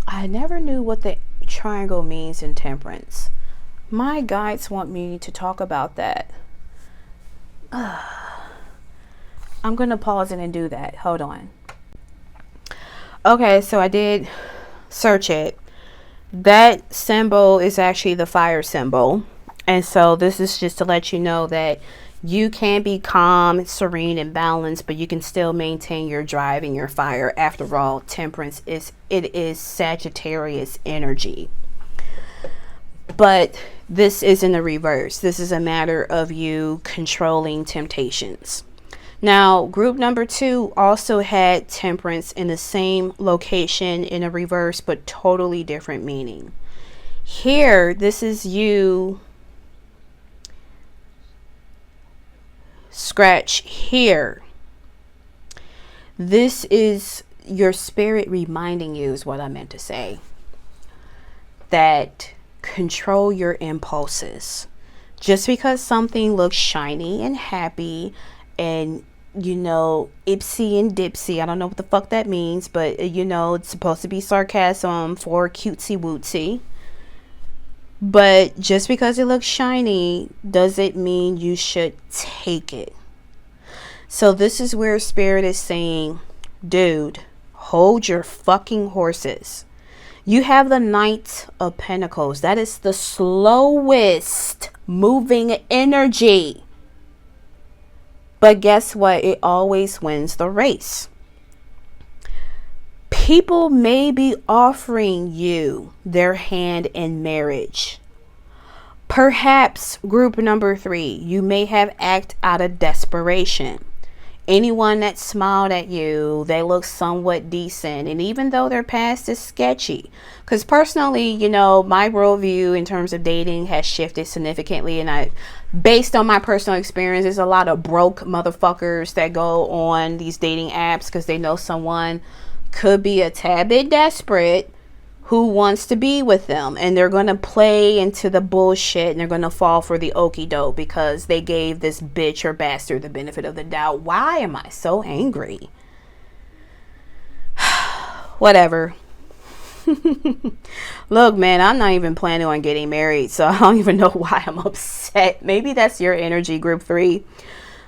I never knew what the triangle means in Temperance. My guides want me to talk about that. I'm going to pause it and do that. Hold on. Okay, so I did search it. That symbol is actually the fire symbol. And so this is just to let you know that you can be calm, serene, and balanced, but you can still maintain your drive and your fire. After all, Temperance is Sagittarius energy. But this is in the reverse. This is a matter of you controlling temptations. Now, group number 2 also had Temperance in the same location in a reverse, but totally different meaning. Here, this is you. Scratch here. This is your spirit reminding you, is what I meant to say, that control your impulses. Just because something looks shiny and happy and, you know, ipsy and dipsy, I don't know what the fuck that means, but you know, it's supposed to be sarcasm for cutesy wootsy. But just because it looks shiny doesn't mean you should take it. So this is where Spirit is saying, dude, hold your fucking horses. You have the Knight of Pentacles. That is the slowest moving energy. But guess what? It always wins the race. People may be offering you their hand in marriage. Perhaps group number 3, you may have acted out of desperation. Anyone that smiled at you, they look somewhat decent. And even though their past is sketchy, because personally, you know, my worldview in terms of dating has shifted significantly. And based on my personal experience, there's a lot of broke motherfuckers that go on these dating apps because they know someone could be a tad bit desperate who wants to be with them, and they're going to play into the bullshit and they're going to fall for the okie doke because they gave this bitch or bastard the benefit of the doubt. Why am I so angry? Whatever. Look, man, I'm not even planning on getting married, so I don't even know why I'm upset. Maybe that's your energy, group 3,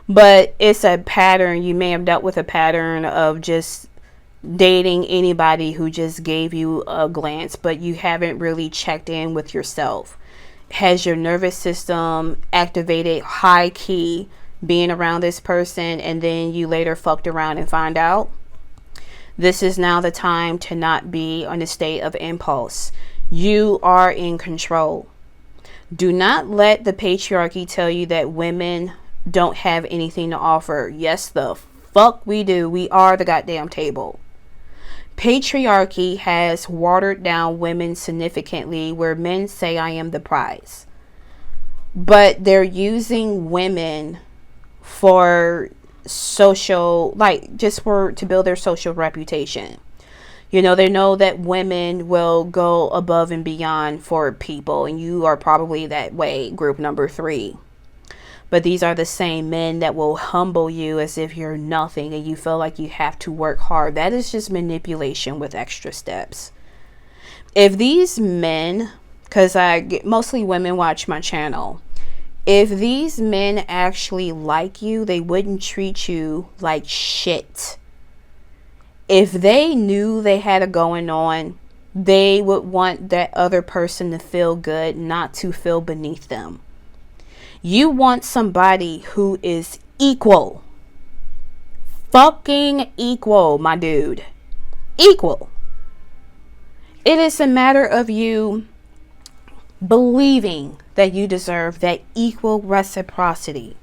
but it's a pattern. You may have dealt with a pattern of just dating anybody who just gave you a glance, but you haven't really checked in with yourself. Has your nervous system activated high key being around this person, and then you later fucked around and find out? This is now the time to not be on a state of impulse. You are in control. Do not let the patriarchy tell you that women don't have anything to offer. Yes, the fuck we do. We are the goddamn table. Patriarchy has watered down women significantly, where men say I am the prize. But they're using women for social, like just to build their social reputation. You know, they know that women will go above and beyond for people, and you are probably that way, group number 3. But these are the same men that will humble you as if you're nothing and you feel like you have to work hard. That is just manipulation with extra steps. If these men, because mostly women watch my channel, if these men actually like you, they wouldn't treat you like shit. if they knew they had it going on, they would want that other person to feel good, not to feel beneath them. You want somebody who is equal. Fucking equal, my dude. Equal. It is a matter of you believing that you deserve that equal reciprocity.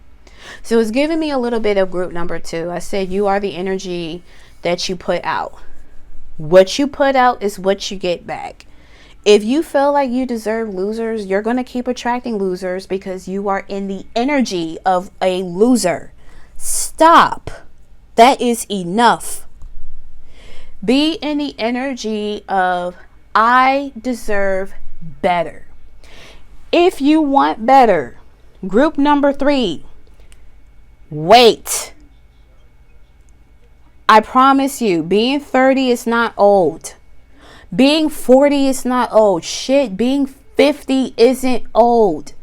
So it's giving me a little bit of group number 2. I said you are the energy that you put out. What you put out is what you get back. If you feel like you deserve losers, you're going to keep attracting losers because you are in the energy of a loser. Stop. That is enough. Be in the energy of I deserve better. If you want better, group number 3, wait. I promise you, being 30 is not old. Being 40 is not old. Shit, being 50 isn't old.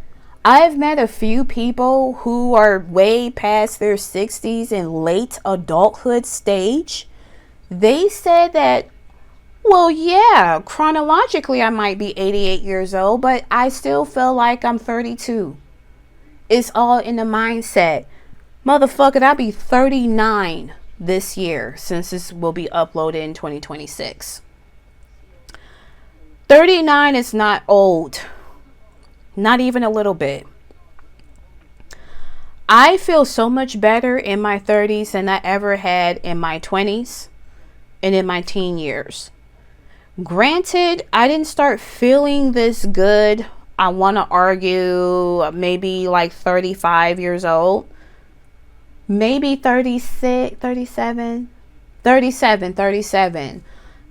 I've met a few people who are way past their 60s and late adulthood stage. They said that, well, yeah, chronologically I might be 88 years old, but I still feel like I'm 32. It's all in the mindset. Motherfucker, I'll be 39 this year, since this will be uploaded in 2026. 39 is not old. Not even a little bit. I feel so much better in my 30s than I ever had in my 20s and in my teen years. Granted, I didn't start feeling this good, I want to argue, maybe like 35 years old. Maybe 36, 37.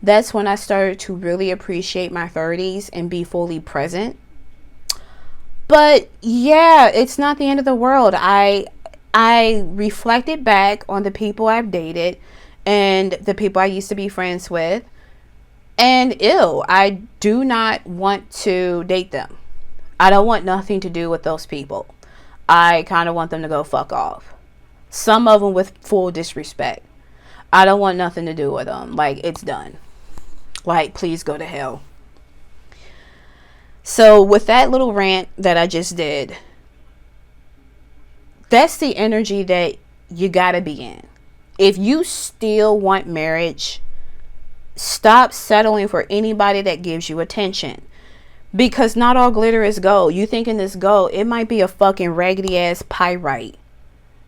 That's when I started to really appreciate my 30s and be fully present. But yeah, it's not the end of the world. I reflected back on the people I've dated and the people I used to be friends with. And I do not want to date them. I don't want nothing to do with those people. I kind of want them to go fuck off. Some of them with full disrespect. I don't want nothing to do with them. Like, it's done. Like, please go to hell. So with that little rant that I just did, that's the energy that you gotta be in. If you still want marriage, stop settling for anybody that gives you attention. Because not all glitter is gold. You thinking this gold, it might be a fucking raggedy ass pyrite.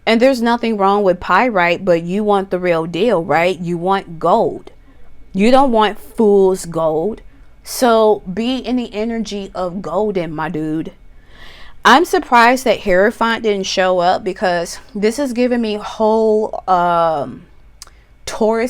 And there's nothing wrong with pyrite, but you want the real deal, right? You want gold. You don't want fool's gold. So be in the energy of golden, my dude. I'm surprised that Hierophant didn't show up, because this is giving me whole Taurus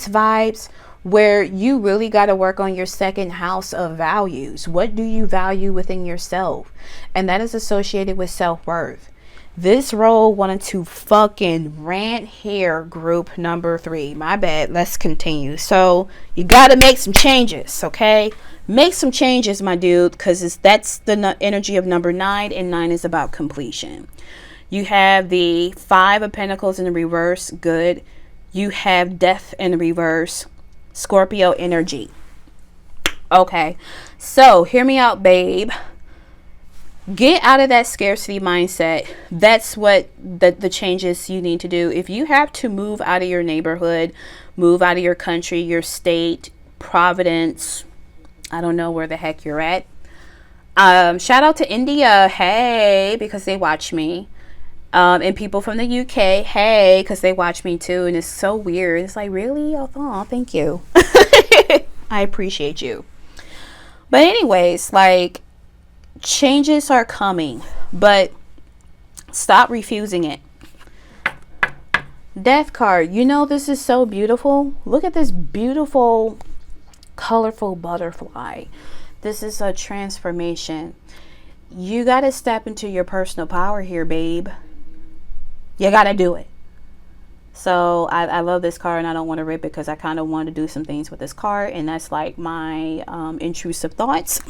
vibes, where you really got to work on your second house of values. What do you value within yourself? And that is associated with self-worth. This role wanted to fucking rant here, group number 3. My bad. Let's continue. So you got to make some changes, okay? Make some changes, my dude, because that's the energy of number 9, and 9 is about completion. You have the 5 of Pentacles in the reverse. Good. You have Death in the reverse. Scorpio energy. Okay. So hear me out, babe. Get out of that scarcity mindset. That's what the changes you need to do. If you have to move out of your neighborhood, move out of your country, your state, Providence, I don't know where the heck you're at. Shout out to India. Hey, because they watch me. And people from the UK. Hey, because they watch me too. And it's so weird. It's like, really? Oh, thank you. I appreciate you. But anyways, like, changes are coming, but stop refusing it. Death card. You know, this is so beautiful. Look at this beautiful, colorful butterfly. This is a transformation. You got to step into your personal power here, babe. You got to do it. So I love this card, and I don't want to rip it because I kind of want to do some things with this card, and that's like my intrusive thoughts.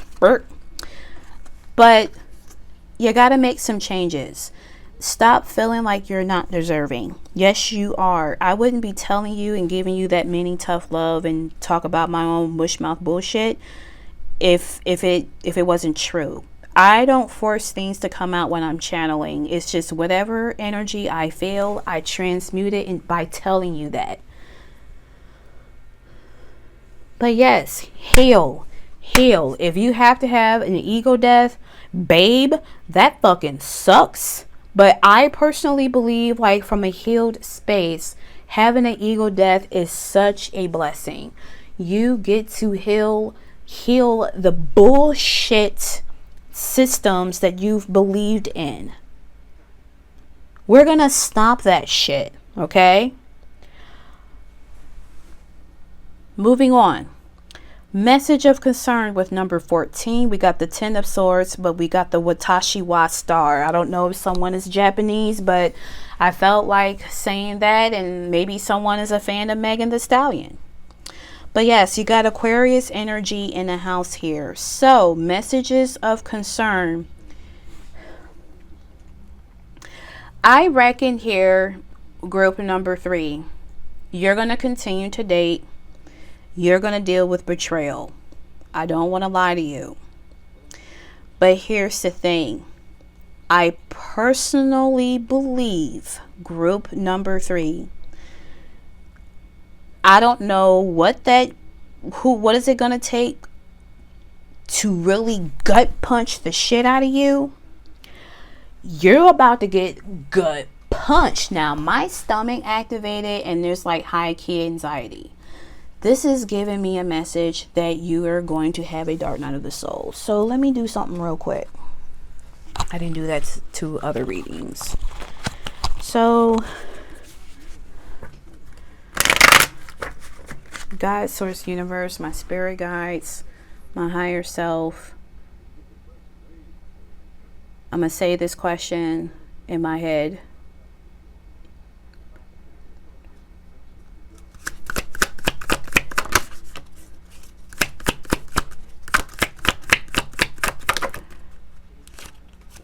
But you got to make some changes. Stop feeling like you're not deserving. Yes, you are. I wouldn't be telling you and giving you that many tough love and talk about my own mushmouth bullshit if it wasn't true. I don't force things to come out when I'm channeling. It's just whatever energy I feel, I transmute it by telling you that. But yes, heal. Heal. If you have to have an ego death, babe, that fucking sucks. But I personally believe, like, from a healed space, having an ego death is such a blessing. You get to heal the bullshit systems that you've believed in. We're gonna stop that shit, okay? Moving on. Message of concern with number 14. We got the 10 of swords, but we got the Watashi wa star. I don't know if someone is Japanese, but I felt like saying that, and maybe someone is a fan of Megan Thee Stallion. But yes, you got Aquarius energy in the house here. So, messages of concern. I reckon here, group number 3, you're going to continue to date. You're going to deal with betrayal. I don't want to lie to you. But here's the thing. I personally believe, group number 3, I don't know what is it going to take to really gut punch the shit out of you. You're about to get gut punched. Now, my stomach activated and there's like high key anxiety. This is giving me a message that you are going to have a dark night of the soul. So let me do something real quick. I didn't do that to other readings. So, God, Source, Universe, my spirit guides, my higher self. I'm going to say this question in my head.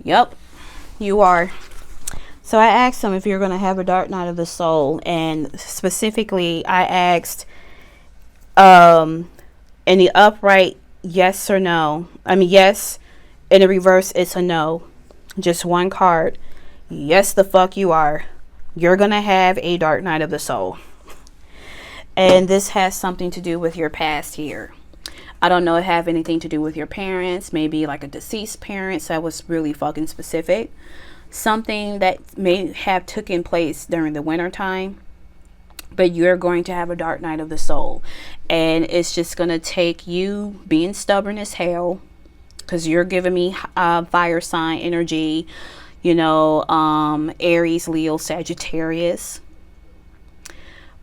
Yep, you are. So I asked them if you're going to have a dark night of the soul. And specifically, I asked in the upright, yes or no. I mean, yes. In the reverse, it's a no. Just one card. Yes, the fuck you are. You're going to have a dark night of the soul. And this has something to do with your past here. I don't know if it have anything to do with your parents, maybe like a deceased parents. That was really fucking specific. Something that may have taken place during the winter time, but you're going to have a dark night of the soul. And it's just going to take you being stubborn as hell, because you're giving me fire sign energy, you know, Aries, Leo, Sagittarius.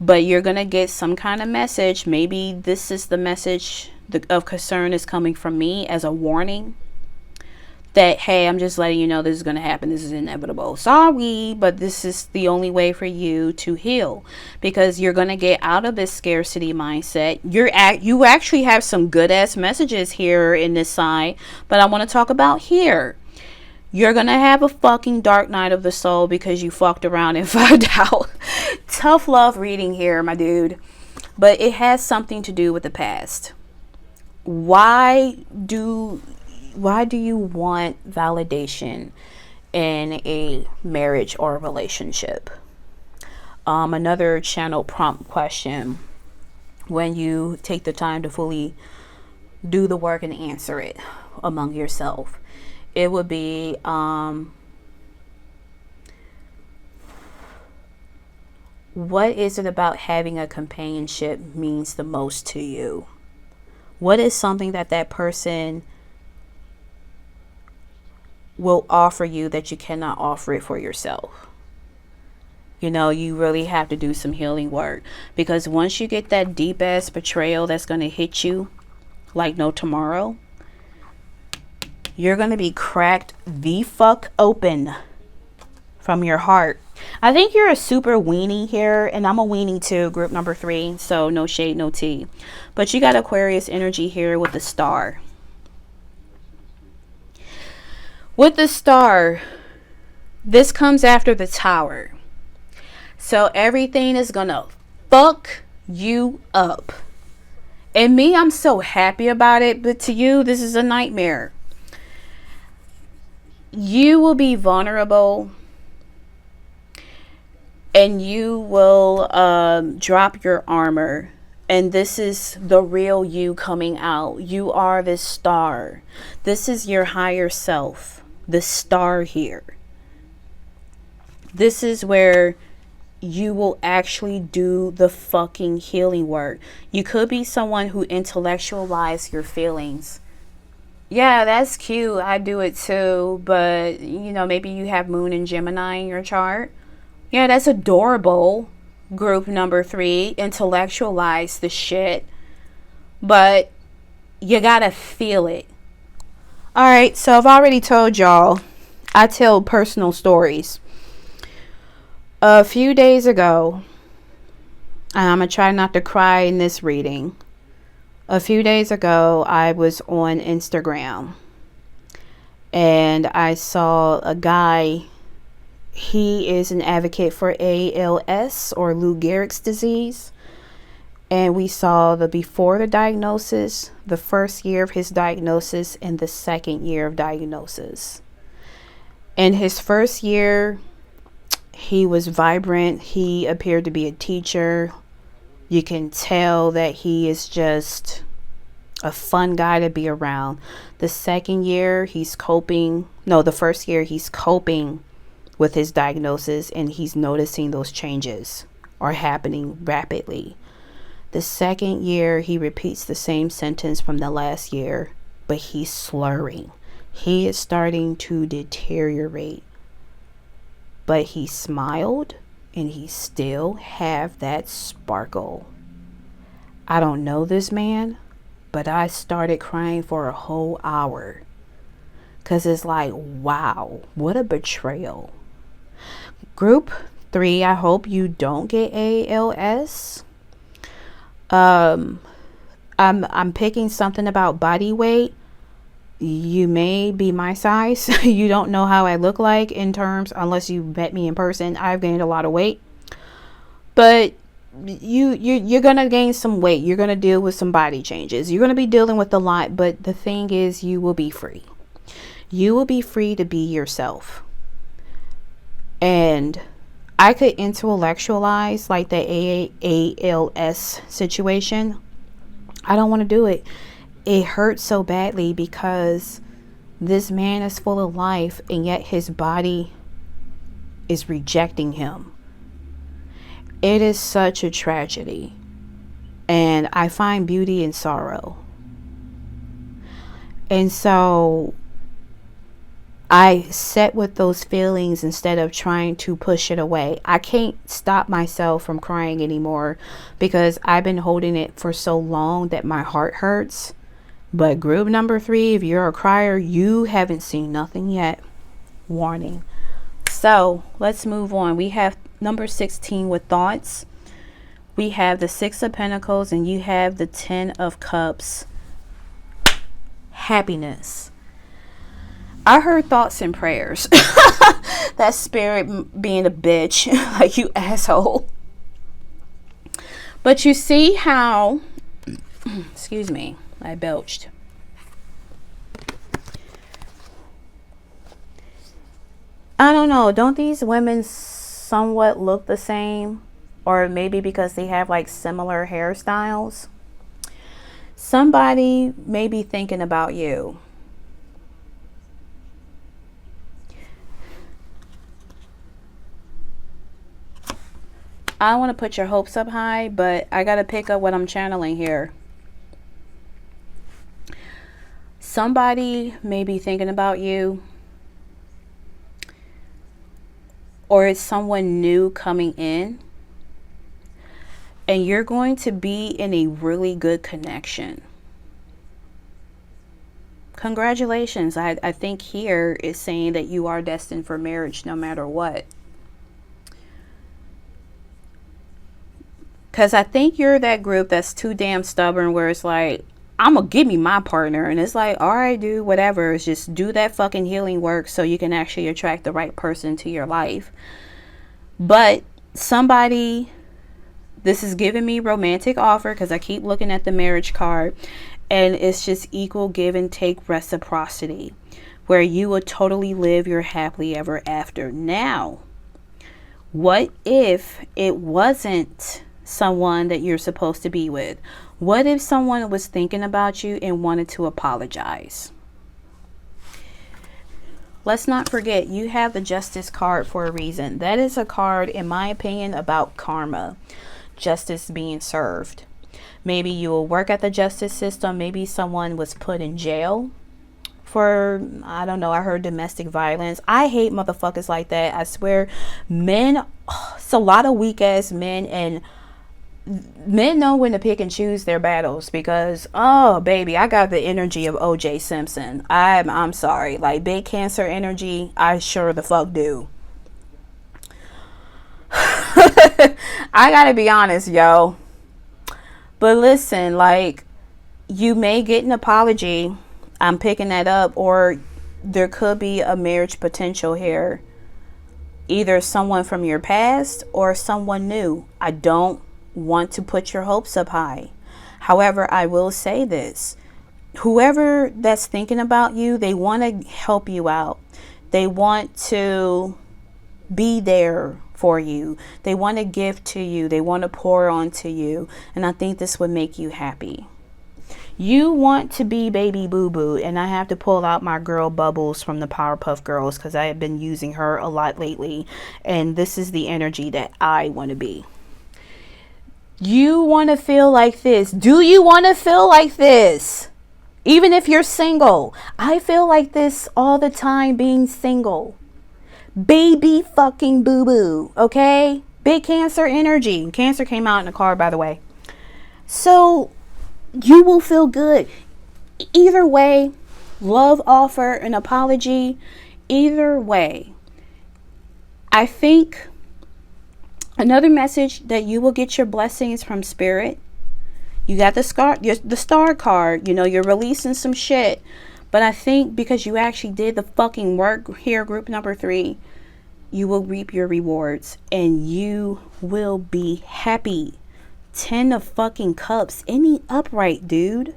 But you're going to get some kind of message. Maybe this is the message of concern is coming from me as a warning that, hey, I'm just letting you know this is going to happen. This is inevitable. Sorry, but this is the only way for you to heal, because you're going to get out of this scarcity mindset. You actually have some good ass messages here in this side, but I want to talk about here. You're going to have a fucking dark night of the soul because you fucked around and found out. Tough love reading here, my dude. But it has something to do with the past. Why do you want validation in a marriage or a relationship? Another channel prompt question, when you take the time to fully do the work and answer it among yourself, it would be what is it about having a companionship means the most to you? What is something that person will offer you that you cannot offer it for yourself? You know, you really have to do some healing work, because once you get that deep ass betrayal that's going to hit you like no tomorrow, you're going to be cracked the fuck open from your heart. I think you're a super weenie here, and I'm a weenie too, group number 3, so no shade, no tea. But you got Aquarius energy here with the star. With the star, This comes after the Tower. So everything is gonna fuck you up. And me, I'm so happy about it. But to you, this is a nightmare. You will be vulnerable. And you will drop your armor. And this is the real you coming out. You are this star. This is your higher self. The star here. This is where you will actually do the fucking healing work. You could be someone who intellectualizes your feelings. Yeah, that's cute. I do it too. But, you know, maybe you have Moon and Gemini in your chart. Yeah, that's adorable. Group number 3. Intellectualize the shit. But you gotta feel it. Alright, so I've already told y'all. I tell personal stories. A few days ago, and I'm going to try not to cry in this reading. A few days ago, I was on Instagram. And I saw a guy. He is an advocate for ALS, or Lou Gehrig's disease. And we saw the before the diagnosis, the first year of his diagnosis, and the second year of diagnosis. In his first year, he was vibrant. He appeared to be a teacher. You can tell that he is just a fun guy to be around. The second year, he's coping. No, the first year, he's coping with his diagnosis, and he's noticing those changes are happening rapidly. The second year, he repeats the same sentence from the last year, but he's slurring. He is starting to deteriorate. But he smiled, and he still have that sparkle. I don't know this man, but I started crying for a whole hour. Because it's like, wow, what a betrayal. Group 3, I hope you don't get ALS. I'm picking something about body weight. You may be my size. You don't know how I look like in terms, unless you met me in person. I've gained a lot of weight. But you're going to gain some weight. You're going to deal with some body changes. You're going to be dealing with a lot. But the thing is, you will be free. You will be free to be yourself. And I could intellectualize like the ALS situation. I don't want to do it. It hurts so badly because this man is full of life, and yet his body is rejecting him. It is such a tragedy. And I find beauty in sorrow. And so I sit with those feelings instead of trying to push it away. I can't stop myself from crying anymore because I've been holding it for so long that my heart hurts. But group number 3, if you're a crier, you haven't seen nothing yet. Warning. So let's move on. We have number 16 with thoughts. We have the 6 of Pentacles, and you have the 10 of Cups. Happiness. I heard thoughts and prayers. That spirit being a bitch. Like, you asshole. But you see how, excuse me, I belched. I don't know. Don't these women somewhat look the same? Or maybe because they have like similar hairstyles. Somebody may be thinking about you. I don't want to put your hopes up high, but I got to pick up what I'm channeling here. Somebody may be thinking about you. Or it's someone new coming in. And you're going to be in a really good connection. Congratulations. I think here is saying that you are destined for marriage no matter what. Because I think you're that group that's too damn stubborn where it's like, I'm gonna give me my partner. And it's like, all right, dude, whatever. It's just do that fucking healing work so you can actually attract the right person to your life. But somebody, this is giving me romantic offer because I keep looking at the marriage card, and it's just equal give and take reciprocity, where you will totally live your happily ever after. Now, what if it wasn't someone that you're supposed to be with? What if someone was thinking about you and wanted to apologize? Let's not forget, you have the Justice card for a reason. That is a card, in my opinion, about karma, justice being served. Maybe you will work at the justice system. Maybe someone was put in jail for, I don't know, I heard domestic violence. I hate motherfuckers like that. I swear, men, it's a lot of weak ass men, and men know when to pick and choose their battles because, oh baby, I got the energy of OJ Simpson. I'm sorry, like big Cancer energy, I sure the fuck do. I gotta be honest, yo. But listen, like, you may get an apology. I'm picking that up. Or there could be a marriage potential here. Either someone from your past or someone new. I don't want to put your hopes up high. However, I will say this. Whoever that's thinking about you, they want to help you out. They want to be there for you. They want to give to you. They want to pour onto you. And I think this would make you happy. You want to be baby boo boo. And I have to pull out my girl Bubbles from the Powerpuff Girls because I have been using her a lot lately. And this is the energy that I want to be. You want to feel like this. Do you want to feel like this? Even if you're single. I feel like this all the time being single. Baby fucking boo boo. Okay? Big Cancer energy. Cancer came out in the card, by the way. So you will feel good. Either way, love offer, an apology. Either way. I think another message that you will get your blessings from spirit. You got the star card. You know, you're releasing some shit. But I think because you actually did the fucking work here, group number 3, you will reap your rewards and you will be happy. 10 of fucking cups. Any upright, dude.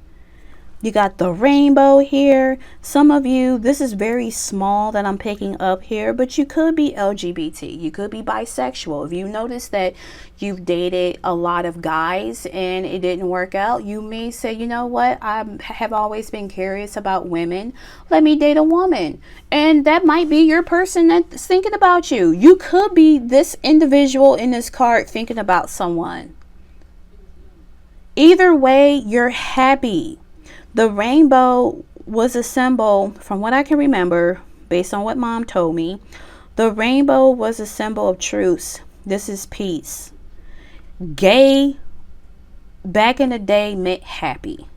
You got the rainbow here. Some of you, this is very small that I'm picking up here, but you could be LGBT. You could be bisexual. If you notice that you've dated a lot of guys and it didn't work out, you may say, you know what? I have always been curious about women. Let me date a woman. And that might be your person that's thinking about you. You could be this individual in this card thinking about someone. Either way, you're happy. The rainbow was a symbol, from what I can remember, based on what mom told me. The rainbow was a symbol of truce. This is peace. Gay, back in the day, meant happy.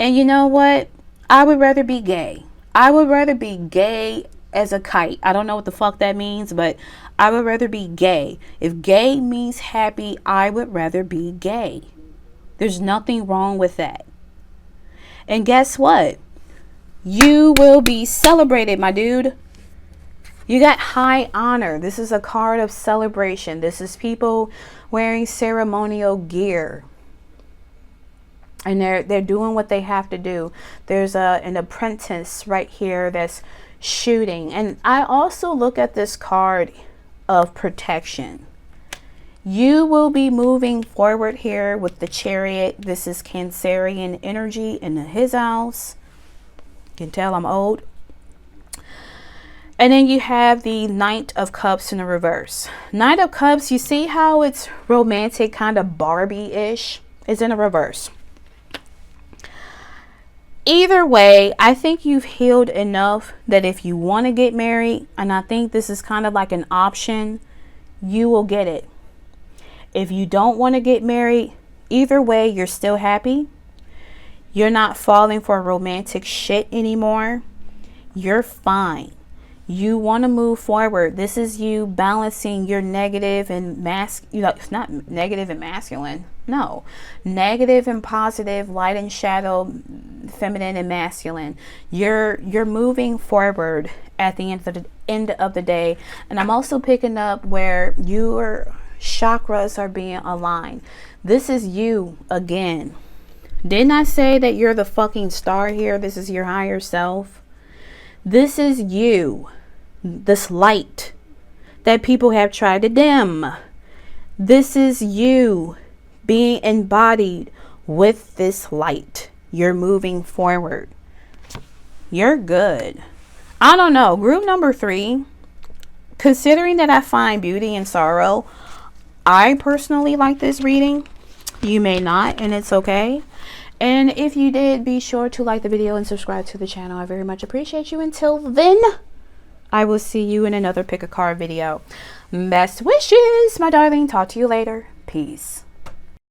And you know what? I would rather be gay. I would rather be gay as a kite. I don't know what the fuck that means, but I would rather be gay. If gay means happy, I would rather be gay. There's nothing wrong with that. And guess what? You will be celebrated, my dude. You got high honor. This is a card of celebration. This is people wearing ceremonial gear. And they're doing what they have to do. There's an apprentice right here that's shooting. And I also look at this card of protection. You will be moving forward here with the Chariot. This is Cancerian energy in his house. You can tell I'm old. And then you have the Knight of Cups in the reverse. Knight of Cups, you see how it's romantic, kind of Barbie-ish? It's in the reverse. Either way, I think you've healed enough that if you want to get married, and I think this is kind of like an option, you will get it. If you don't want to get married, either way, you're still happy. You're not falling for romantic shit anymore. You're fine. You want to move forward. This is you balancing your negative and it's not negative and masculine. No. Negative and positive, light and shadow, feminine and masculine. You're moving forward at the end of the day. And I'm also picking up where your chakras are being aligned. This is you again. Didn't I say that you're the fucking star here? This is your higher self. This is you. This light that people have tried to dim. This is you being embodied with this light. You're moving forward. You're good. I don't know. Group number 3, considering that I find beauty in sorrow, I personally like this reading. You may not, and it's okay. And if you did, be sure to like the video and subscribe to the channel. I very much appreciate you. Until then, I will see you in another pick a card video. Best wishes, my darling. Talk to you later. Peace.